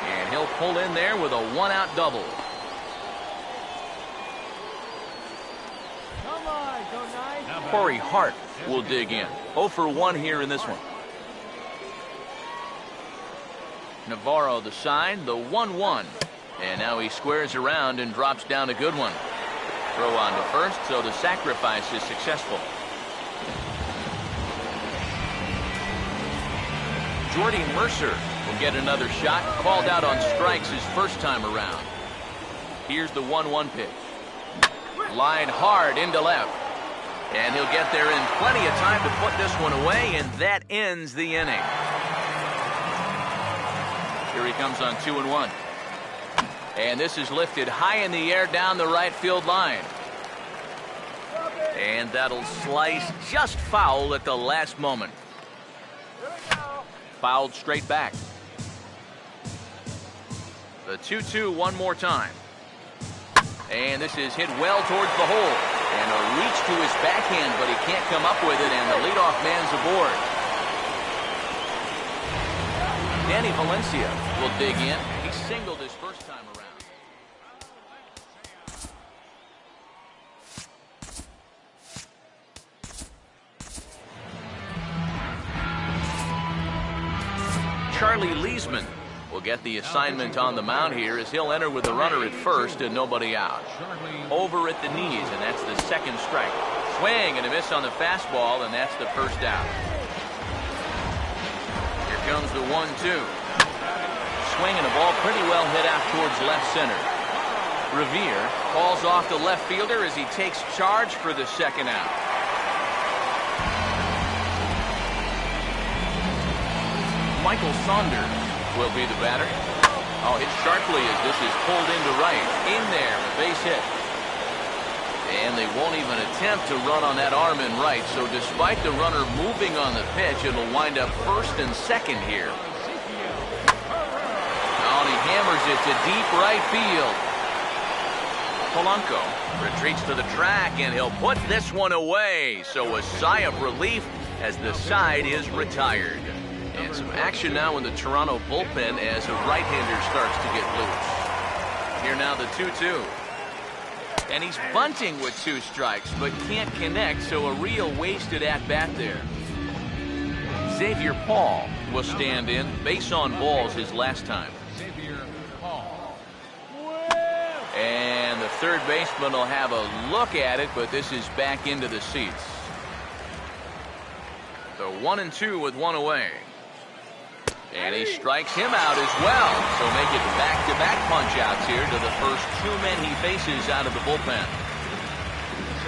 And he'll pull in there with a 1-out double. Come on, go nice. Corey Hart will dig in. 0 for 1 here in this one. Navarro the sign, the 1-1. And now he squares around and drops down a good one. Throw on to first, so the sacrifice is successful. Jordy Mercer will get another shot. Called out on strikes his first time around. Here's the 1-1 pitch. Line hard into left. And he'll get there in plenty of time to put this one away, and that ends the inning. Here he comes on 2-1. And this is lifted high in the air down the right field line. And that'll slice just foul at the last moment. Fouled straight back. The 2-2 one more time. And this is hit well towards the hole. And a reach to his backhand, but he can't come up with it, and the leadoff man's aboard. Danny Valencia will dig in. He singled his first time around. Charlie Leesman will get the assignment on the mound here, as he'll enter with the runner at first and nobody out. Over at the knees, and that's the second strike. Swing and a miss on the fastball, and that's the first out. Here comes the 1-2. Swing and a ball pretty well hit out towards left center. Revere calls off the left fielder as he takes charge for the second out. Michael Saunders will be the batter. Oh, hit sharply as this is pulled into right. In there, a base hit. And they won't even attempt to run on that arm in right, so despite the runner moving on the pitch, it'll wind up first and second here. Oh, and he hammers it to deep right field. Polanco retreats to the track, and he'll put this one away. So a sigh of relief as the side is retired. And some action now in the Toronto bullpen as a right-hander starts to get loose. Here now the 2-2. And he's bunting with 2 strikes, but can't connect, so a real wasted at-bat there. Xavier Paul will stand in. Base on balls his last time. Xavier Paul. And the third baseman will have a look at it, but this is back into the seats. So 1-2 with 1 away. And he strikes him out as well. So make it back-to-back punch-outs here to the first 2 men he faces out of the bullpen.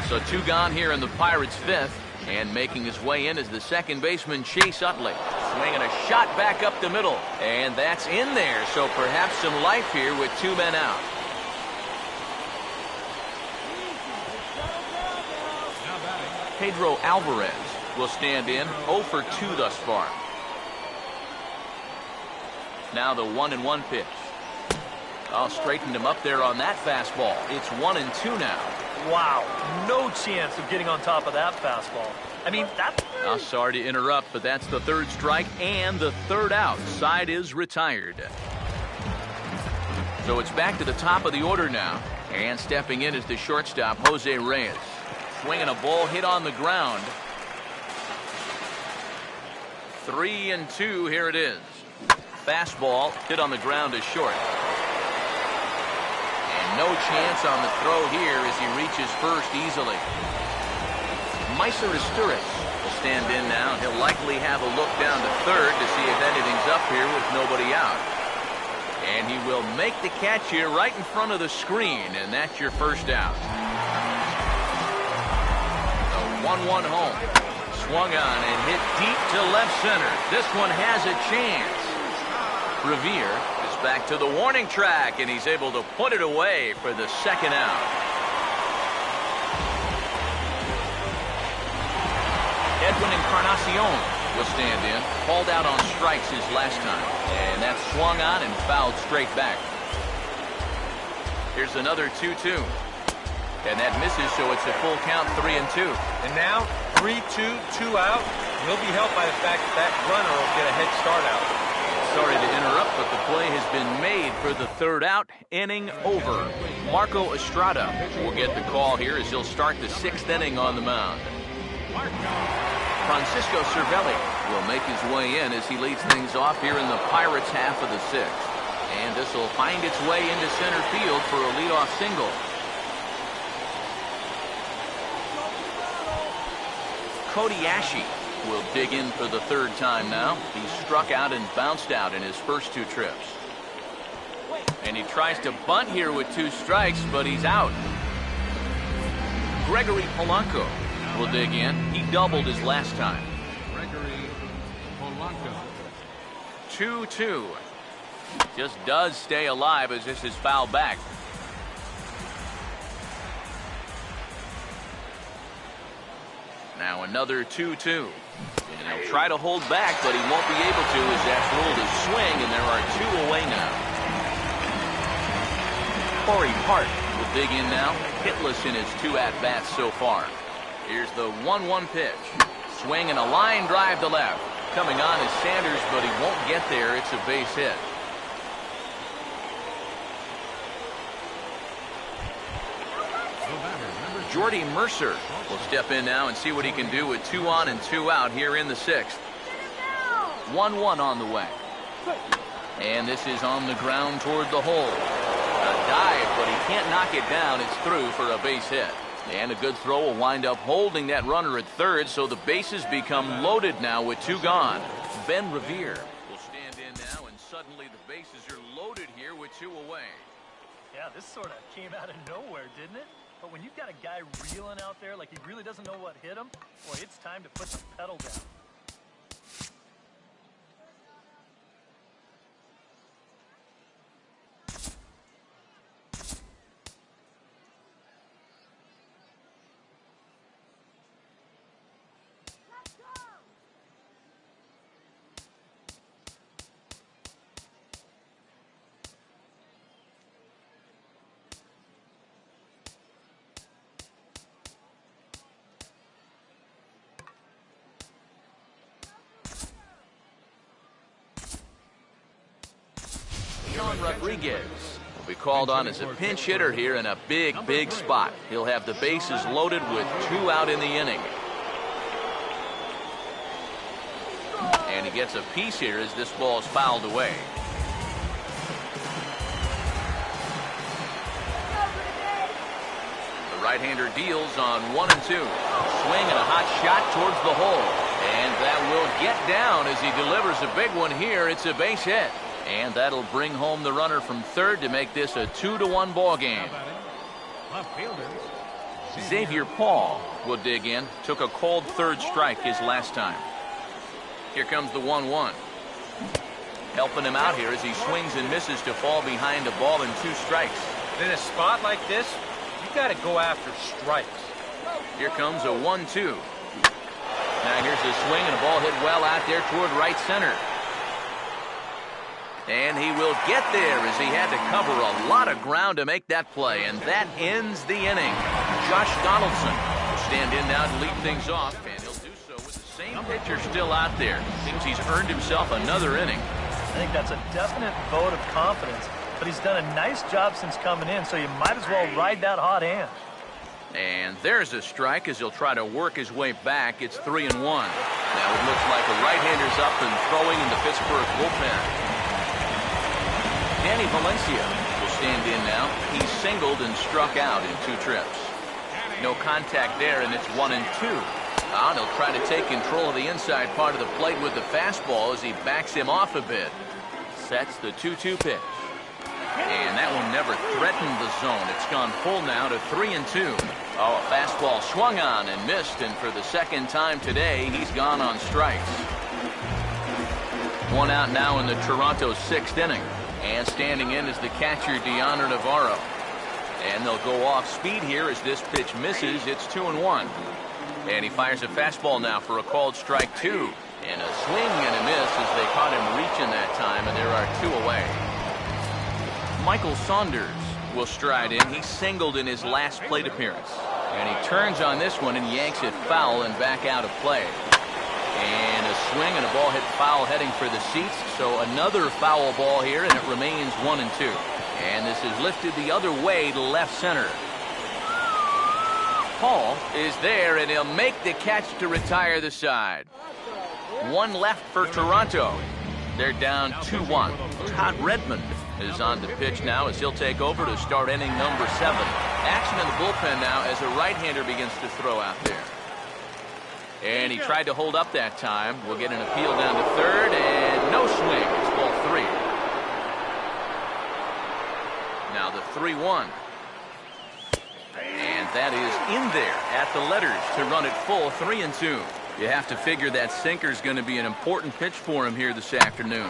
So 2 gone here in the Pirates' 5th. And making his way in is the second baseman, Chase Utley. Swinging a shot back up the middle. And that's in there. So perhaps some life here with 2 men out. Pedro Alvarez will stand in. 0 for 2 thus far. Now the 1-1 pitch. Oh, straightened him up there on that fastball. It's 1-2 now. Wow, no chance of getting on top of that fastball. I mean, that... Oh, sorry to interrupt, but that's the 3rd strike and the 3rd out. Side is retired. So it's back to the top of the order now. And stepping in is the shortstop, Jose Reyes. Swinging a ball hit on the ground. 3-2, here it is. Fastball hit on the ground is short. And no chance on the throw here as he reaches first easily. Meiser Asturias will stand in now. He'll likely have a look down to third to see if anything's up here with nobody out. And he will make the catch here right in front of the screen, and that's your first out. The 1-1 home. Swung on and hit deep to left center. This one has a chance. Revere is back to the warning track, and he's able to put it away for the second out. Edwin Encarnacion will stand in. Called out on strikes his last time. And that's swung on and fouled straight back. Here's another 2-2. And that misses, so it's a full count, 3-2. And now, 3-2, 2 out. He'll be helped by the fact that that runner will get a head start out. Sorry to interrupt, but the play has been made for the third out. Inning over. Marco Estrada will get the call here as he'll start the 6th inning on the mound. Francisco Cervelli will make his way in as he leads things off here in the Pirates' half of the 6th. And this will find its way into center field for a leadoff single. Cody Ashe will dig in for the third time now. He struck out and bounced out in his first 2 trips. And he tries to bunt here with 2 strikes, but he's out. Gregory Polanco will dig in. He doubled his last time. Gregory Polanco. 2-2. Just does stay alive as this is fouled back. Now another 2-2. And he'll try to hold back, but he won't be able to as that's ruled a swing, and there are 2 away now. Corey Hart will dig in now. Hitless in his 2 at-bats so far. Here's the 1-1 pitch. Swing and a line drive to left. Coming on is Sanders, but he won't get there. It's a base hit. Jordy Mercer will step in now and see what he can do with 2 on and 2 out here in the 6th. 1-1 on the way. And this is on the ground toward the hole. A dive, but he can't knock it down. It's through for a base hit. And a good throw will wind up holding that runner at third, so the bases become loaded now with 2 gone. Ben Revere will stand in now, and suddenly the bases are loaded here with 2 away. Yeah, this sort of came out of nowhere, didn't it? But when you've got a guy reeling out there like he really doesn't know what hit him, boy, it's time to put the pedal down. Rodriguez will be called on as a pinch hitter here in a big spot. He'll have the bases loaded with 2 out in the inning. And he gets a piece here as this ball is fouled away. The right-hander deals on 1 and 2. Swing and a hot shot towards the hole. And that will get down as he delivers a big one here. It's a base hit. And that'll bring home the runner from third to make this a 2-1 ball game. Xavier Paul will dig in. Took a cold third strike his last time. Here comes the 1-1. Helping him out here as he swings and misses to fall behind a ball and 2 strikes. In a spot like this, you got to go after strikes. Here comes a 1-2. Now here's a swing and a ball hit well out there toward right center. And he will get there as he had to cover a lot of ground to make that play. And that ends the inning. Josh Donaldson will stand in now to lead things off. And he'll do so with the same pitcher still out there. Seems he's earned himself another inning. I think that's a definite vote of confidence. but he's done a nice job since coming in, so you might as well ride that hot hand. And there's a strike as he'll try to work his way back. It's 3-1. Now it looks like a right-hander's up and throwing in the Pittsburgh bullpen. Danny Valencia will stand in now. He's singled and struck out in 2 trips. No contact there, and it's 1-2. And he'll try to take control of the inside part of the plate with the fastball as he backs him off a bit. Sets the 2-2 pitch. And that one never threatened the zone. It's gone full now to 3-2. Oh, a fastball swung on and missed, and for the second time today, he's gone on strikes. 1 out now in the Toronto 6th inning. And standing in is the catcher, Deoner Navarro. And they'll go off speed here as this pitch misses. It's 2-1. And he fires a fastball now for a called strike 2. And a swing and a miss as they caught him reaching that time, and there are 2 away. Michael Saunders will stride in. He singled in his last plate appearance. And he turns on this one and yanks it foul and back out of play. And a swing and a ball hit foul heading for the seats. So another foul ball here, and it remains 1-2. And this is lifted the other way to left center. Paul is there, and he'll make the catch to retire the side. 1 left for Toronto. They're down 2-1. Todd Redmond is on the pitch now as he'll take over to start inning number 7. Action in the bullpen now as a right-hander begins to throw out there. And he tried to hold up that time. We'll get an appeal down to third, and no swing. It's ball 3. Now the 3-1. And that is in there at the letters to run it full 3-2. You have to figure that sinker's going to be an important pitch for him here this afternoon.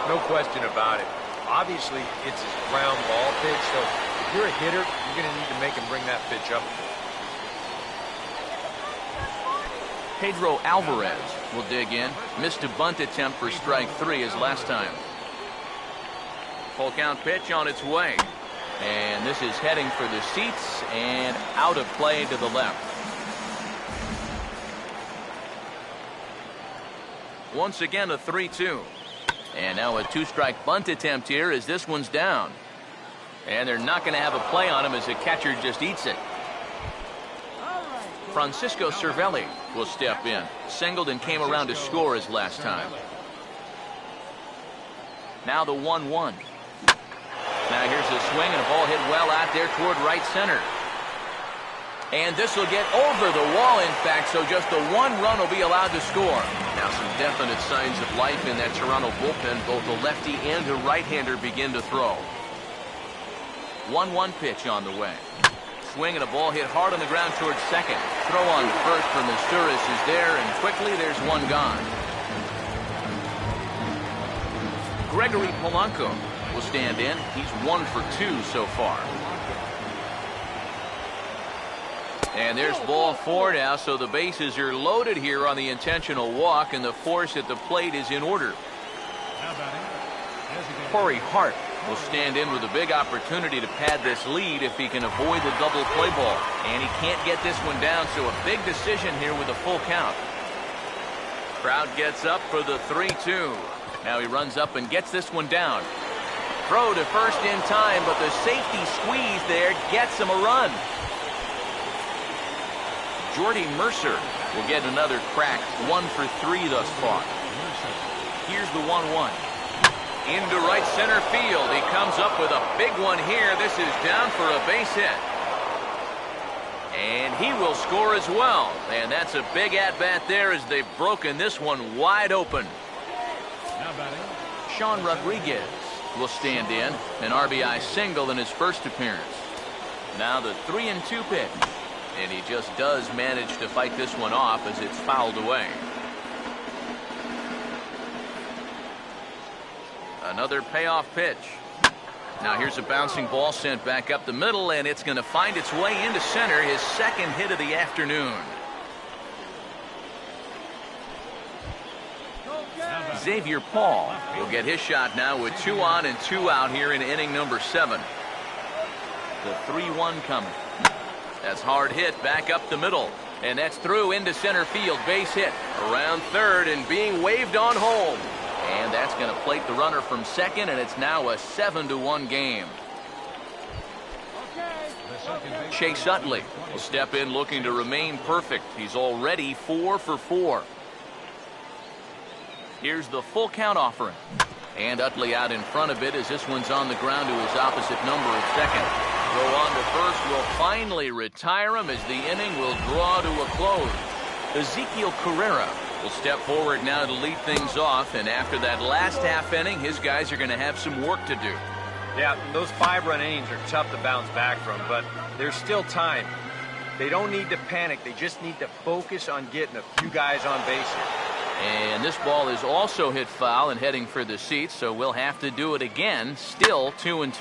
No question about it. Obviously, it's his ground ball pitch, so if you're a hitter, you're going to need to make him bring that pitch up. Pedro Alvarez will dig in. Missed a bunt attempt for strike 3 as last time. Full count pitch on its way. And this is heading for the seats and out of play to the left. Once again a 3-2. And now a 2-strike bunt attempt here as this one's down. And they're not going to have a play on him as the catcher just eats it. Francisco Cervelli will step in. Singled and came around to score his last time. Now the 1-1. Now here's a swing and a ball hit well out there toward right center. And this will get over the wall, in fact, so just the 1 run will be allowed to score. Now some definite signs of life in that Toronto bullpen. Both the lefty and the right-hander begin to throw. 1-1 pitch on the way. Swing and a ball hit hard on the ground towards second. Throw on first from Misturis is there, and quickly there's 1 gone. Gregory Polanco will stand in. He's 1 for 2 so far. And there's ball 4 now, so the bases are loaded here on the intentional walk, and the force at the plate is in order. Corey Hart will stand in with a big opportunity to pad this lead if he can avoid the double play ball. And he can't get this one down, so a big decision here with a full count. Crowd gets up for the 3-2. Now he runs up and gets this one down. Throw to first in time, but the safety squeeze there gets him a run. Jordy Mercer will get another crack. 1 for 3 thus far. Here's the 1-1. Into right center field. He comes up with a big one here. This is down for a base hit. And he will score as well. And that's a big at-bat there as they've broken this one wide open. Sean Rodriguez will stand in. An RBI single in his first appearance. Now the 3-2 pitch. And he just does manage to fight this one off as it's fouled away. Another payoff pitch. Now here's a bouncing ball sent back up the middle, and it's going to find its way into center, his second hit of the afternoon. Xavier Paul will get his shot now with 2 on and 2 out here in inning number 7. The 3-1 coming. That's hard hit back up the middle. And that's through into center field. Base hit around third and being waved on home. And that's going to plate the runner from second, and it's now a 7-1 game. Chase Utley will step in looking to remain perfect. He's already 4 for 4. Here's the full count offering. And Utley out in front of it as this one's on the ground to his opposite number at second. Go on to first will finally retire him as the inning will draw to a close. Ezekiel Carrera will step forward now to lead things off, and after that last half inning, his guys are going to have some work to do. Yeah, those 5-run innings are tough to bounce back from, but there's still time. They don't need to panic. They just need to focus on getting a few guys on base here. And this ball is also hit foul and heading for the seats, so we'll have to do it again. Still 2-2.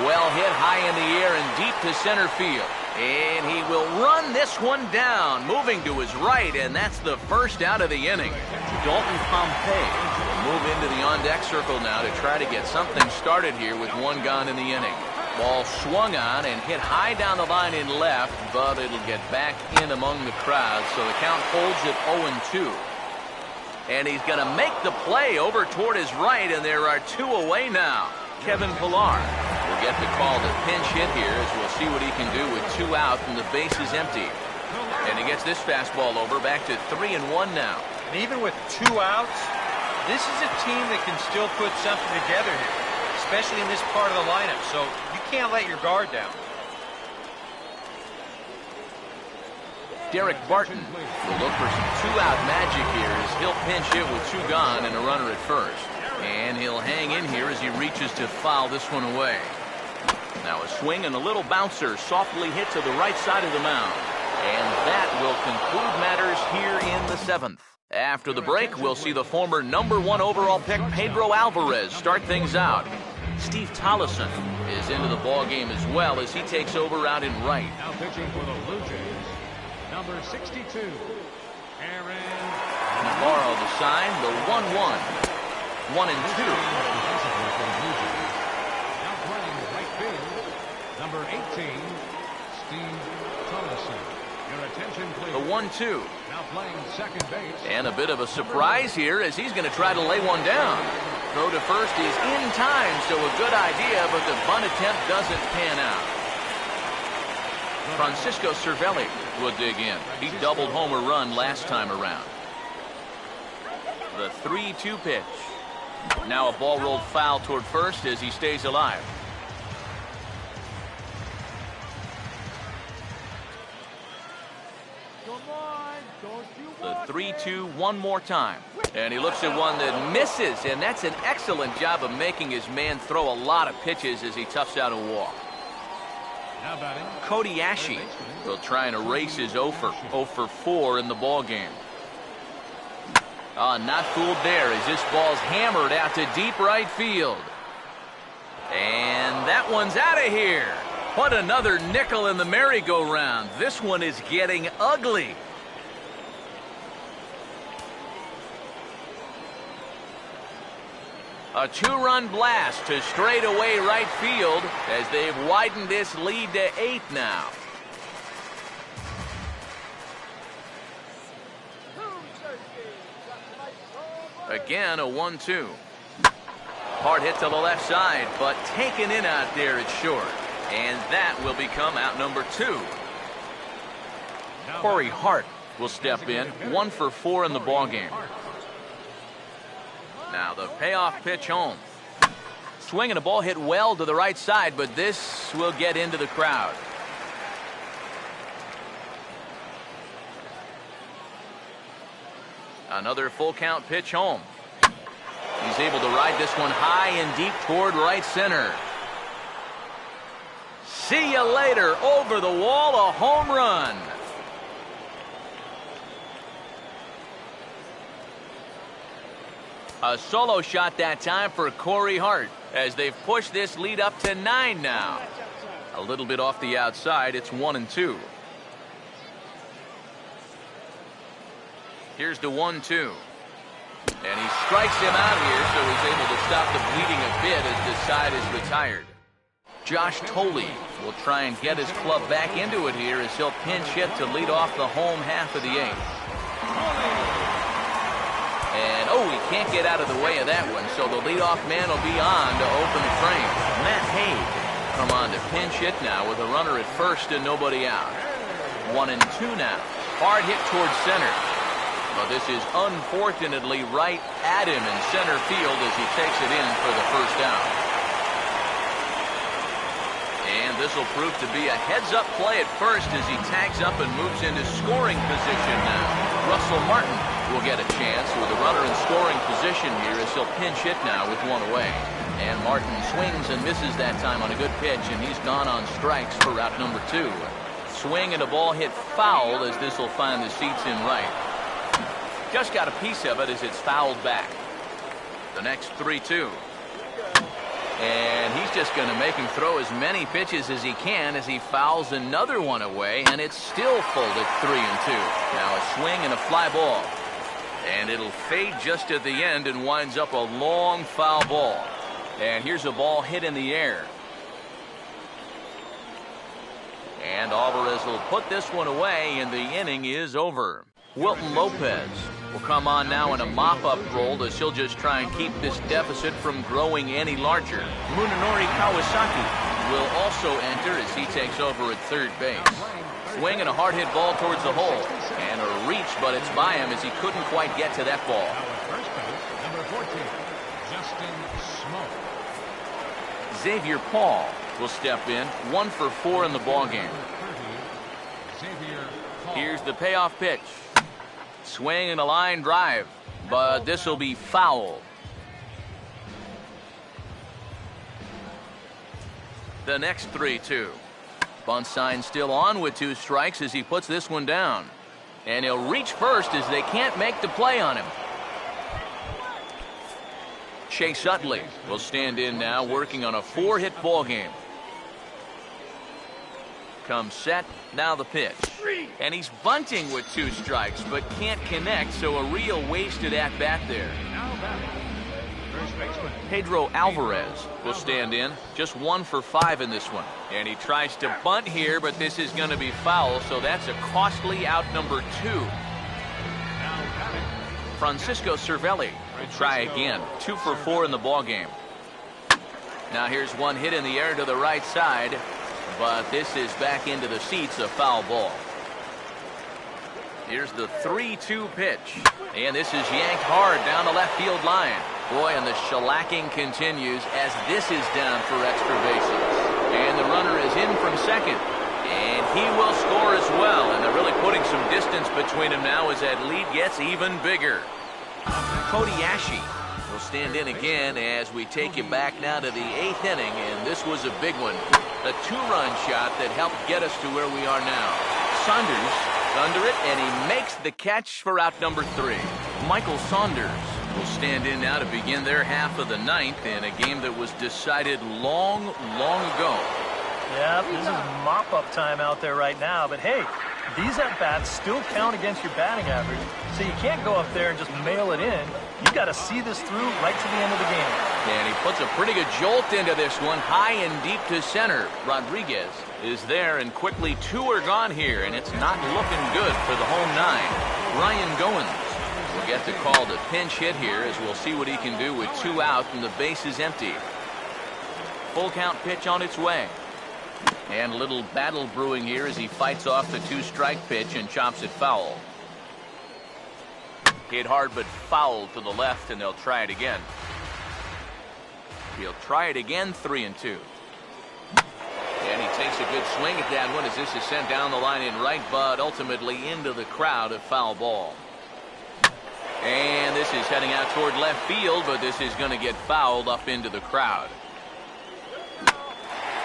Well hit high in the air and deep to center field. And he will run this one down, moving to his right, and that's the first out of the inning. Dalton Pompey will move into the on-deck circle now to try to get something started here with one gone in the inning. Ball swung on and hit high down the line in left, but it'll get back in among the crowd, so the count holds at 0-2. And he's going to make the play over toward his right, and there are 2 away now. Kevin Pillar will get the call to pinch hit here as we'll see what he can do with 2 out and the base is empty. And he gets this fastball over back to 3-1 now. And even with 2 outs, this is a team that can still put something together here, especially in this part of the lineup, so you can't let your guard down. Derek Barton will look for some 2-out magic here as he'll pinch hit with 2 gone and a runner at first. And he'll hang in here as he reaches to foul this one away. Now a swing and a little bouncer softly hit to the right side of the mound. And that will conclude matters here in the 7th. After the break, we'll see the former #1 overall pick Pedro Alvarez start things out. Steve Tollison is into the ball game as well as he takes over out in right. Now pitching for the Blue Jays, number 62, Aaron. Navarro the sign, the 1-1. 1-2. Now playing right field, number 18, Steve Tollison. Your attention, please. The 1-2. Now playing second base. And a bit of a surprise here as he's going to try to lay one down. Throw to first is in time, so a good idea, but the bunt attempt doesn't pan out. Francisco Cervelli will dig in. He doubled homer run last time around. The 3-2 pitch. Now a ball rolled foul toward first as he stays alive. The 3-2 one more time. And he looks at one that misses, and that's an excellent job of making his man throw a lot of pitches as he toughs out a walk. Now batting, Cody Ashe will try and erase his 0 for 4 in the ball game. Not fooled there as this ball's hammered out to deep right field. And that one's out of here. What another nickel in the merry-go-round. This one is getting ugly. A 2-run blast to straightaway right field as they've widened this lead to 8 now. Again, a 1-2. Hard hit to the left side, but taken in out there at short. And that will become out number 2. Corey Hart will step in, 1 for 4 in the ballgame. Now the payoff pitch home. Swing and a ball hit well to the right side, but this will get into the crowd. Another full count pitch home. He's able to ride this one high and deep toward right center. See you later. Over the wall, a home run. A solo shot that time for Corey Hart as they've pushed this lead up to 9 now. A little bit off the outside. It's 1-2. Here's the 1-2. And he strikes him out here, so he's able to stop the bleeding a bit as the side is retired. Josh Tolle will try and get his club back into it here as he'll pinch hit to lead off the home half of the 8th. And, oh, he can't get out of the way of that one, so the leadoff man will be on to open the frame. Matt Haig come on to pinch hit now with a runner at first and nobody out. 1-2 now. Hard hit towards center. But this is unfortunately right at him in center field as he takes it in for the first out. And this will prove to be a heads-up play at first as he tags up and moves into scoring position now. Russell Martin will get a chance with a runner in scoring position here as he'll pinch hit now with one away. And Martin swings and misses that time on a good pitch, and he's gone on strikes for out number 2. Swing and a ball hit foul as this will find the seats in right. Just got a piece of it as it's fouled back. The next 3-2. And he's just going to make him throw as many pitches as he can as he fouls another one away, and it's still full at 3-2. Now a swing and a fly ball. And it'll fade just at the end and winds up a long foul ball. And here's a ball hit in the air. And Alvarez will put this one away, and the inning is over. Wilton Lopez will come on now in a mop-up role as he'll just try and keep this deficit from growing any larger. Munenori Kawasaki will also enter as he takes over at third base. Swing and a hard-hit ball towards the hole. And a reach, but it's by him as he couldn't quite get to that ball. First base, number 14, Justin Smoke. Xavier Paul will step in, 1 for 4 in the ballgame. Here's the payoff pitch. Swing and a line drive, but this will be foul. The next 3-2. Bunt sign still on with 2 strikes as he puts this one down. And he'll reach first as they can't make the play on him. Chase Utley will stand in now, working on a 4-hit ball game. Comes set, now the pitch. And he's bunting with 2 strikes, but can't connect, so a real wasted at-bat there. Pedro Alvarez will stand in, just 1 for 5 in this one. And he tries to bunt here, but this is going to be foul, so that's a costly out number 2. Francisco Cervelli will try again, 2 for 4 in the ballgame. Now here's one hit in the air to the right side, but this is back into the seats, a foul ball. Here's the 3-2 pitch, and this is yanked hard down the left field line. Boy, and the shellacking continues as this is down for extra bases. And the runner is in from second, and he will score as well, and they're really putting some distance between them now as that lead gets even bigger. Cody Ashe will stand in again as we take you back now to the 8th inning, and this was a big one. A 2-run shot that helped get us to where we are now. Saunders under it, and he makes the catch for out number 3. Michael Saunders will stand in now to begin their half of the 9th in a game that was decided long ago. Yeah, this is mop-up time out there right now, but hey, these at-bats still count against your batting average, so you can't go up there and just mail it in. You got to see this through right to the end of the game. And he puts a pretty good jolt into this one, high and deep to center. Rodriguez is there, and quickly 2 are gone here, and it's not looking good for the home 9. Ryan Goins will get the call to pinch hit here as we'll see what he can do with 2 out and the base is empty. Full count pitch on its way. And a little battle brewing here as he fights off the 2-strike pitch and chops it foul. Hit hard but foul to the left, and they'll try it again. He'll try it again, 3-2. And he takes a good swing at that one as this is sent down the line in right, but ultimately into the crowd, a foul ball. And this is heading out toward left field, but this is going to get fouled up into the crowd.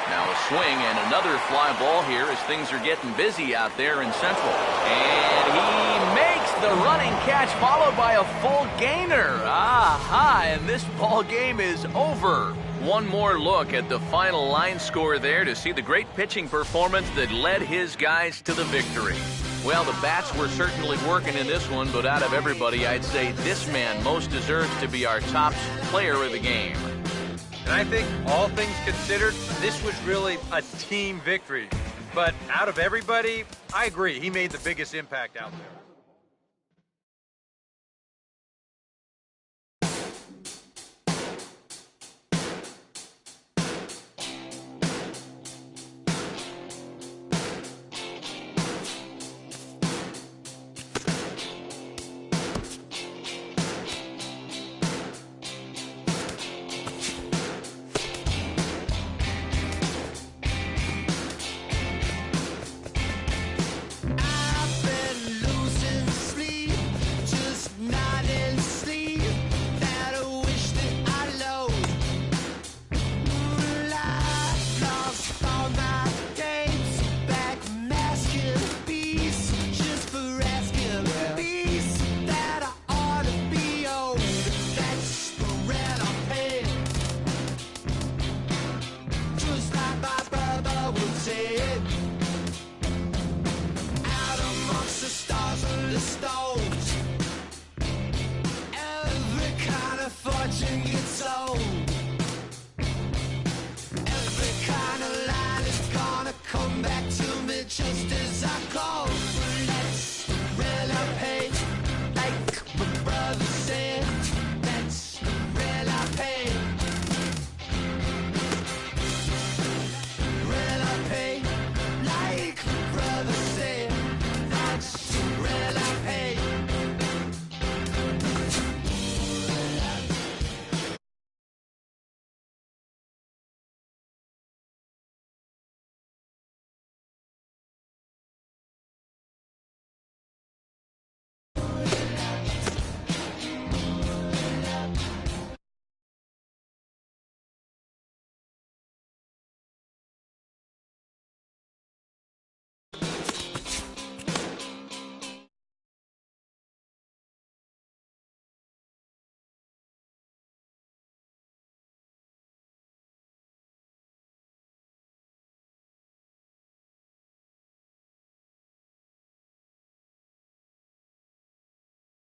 Now a swing and another fly ball here as things are getting busy out there in Central. And he makes the running catch followed by a full gainer. Aha, and this ball game is over. One more look at the final line score there to see the great pitching performance that led his guys to the victory. Well, the bats were certainly working in this one, but out of everybody, I'd say this man most deserves to be our top player of the game. And I think, all things considered, this was really a team victory. But out of everybody, I agree, he made the biggest impact out there.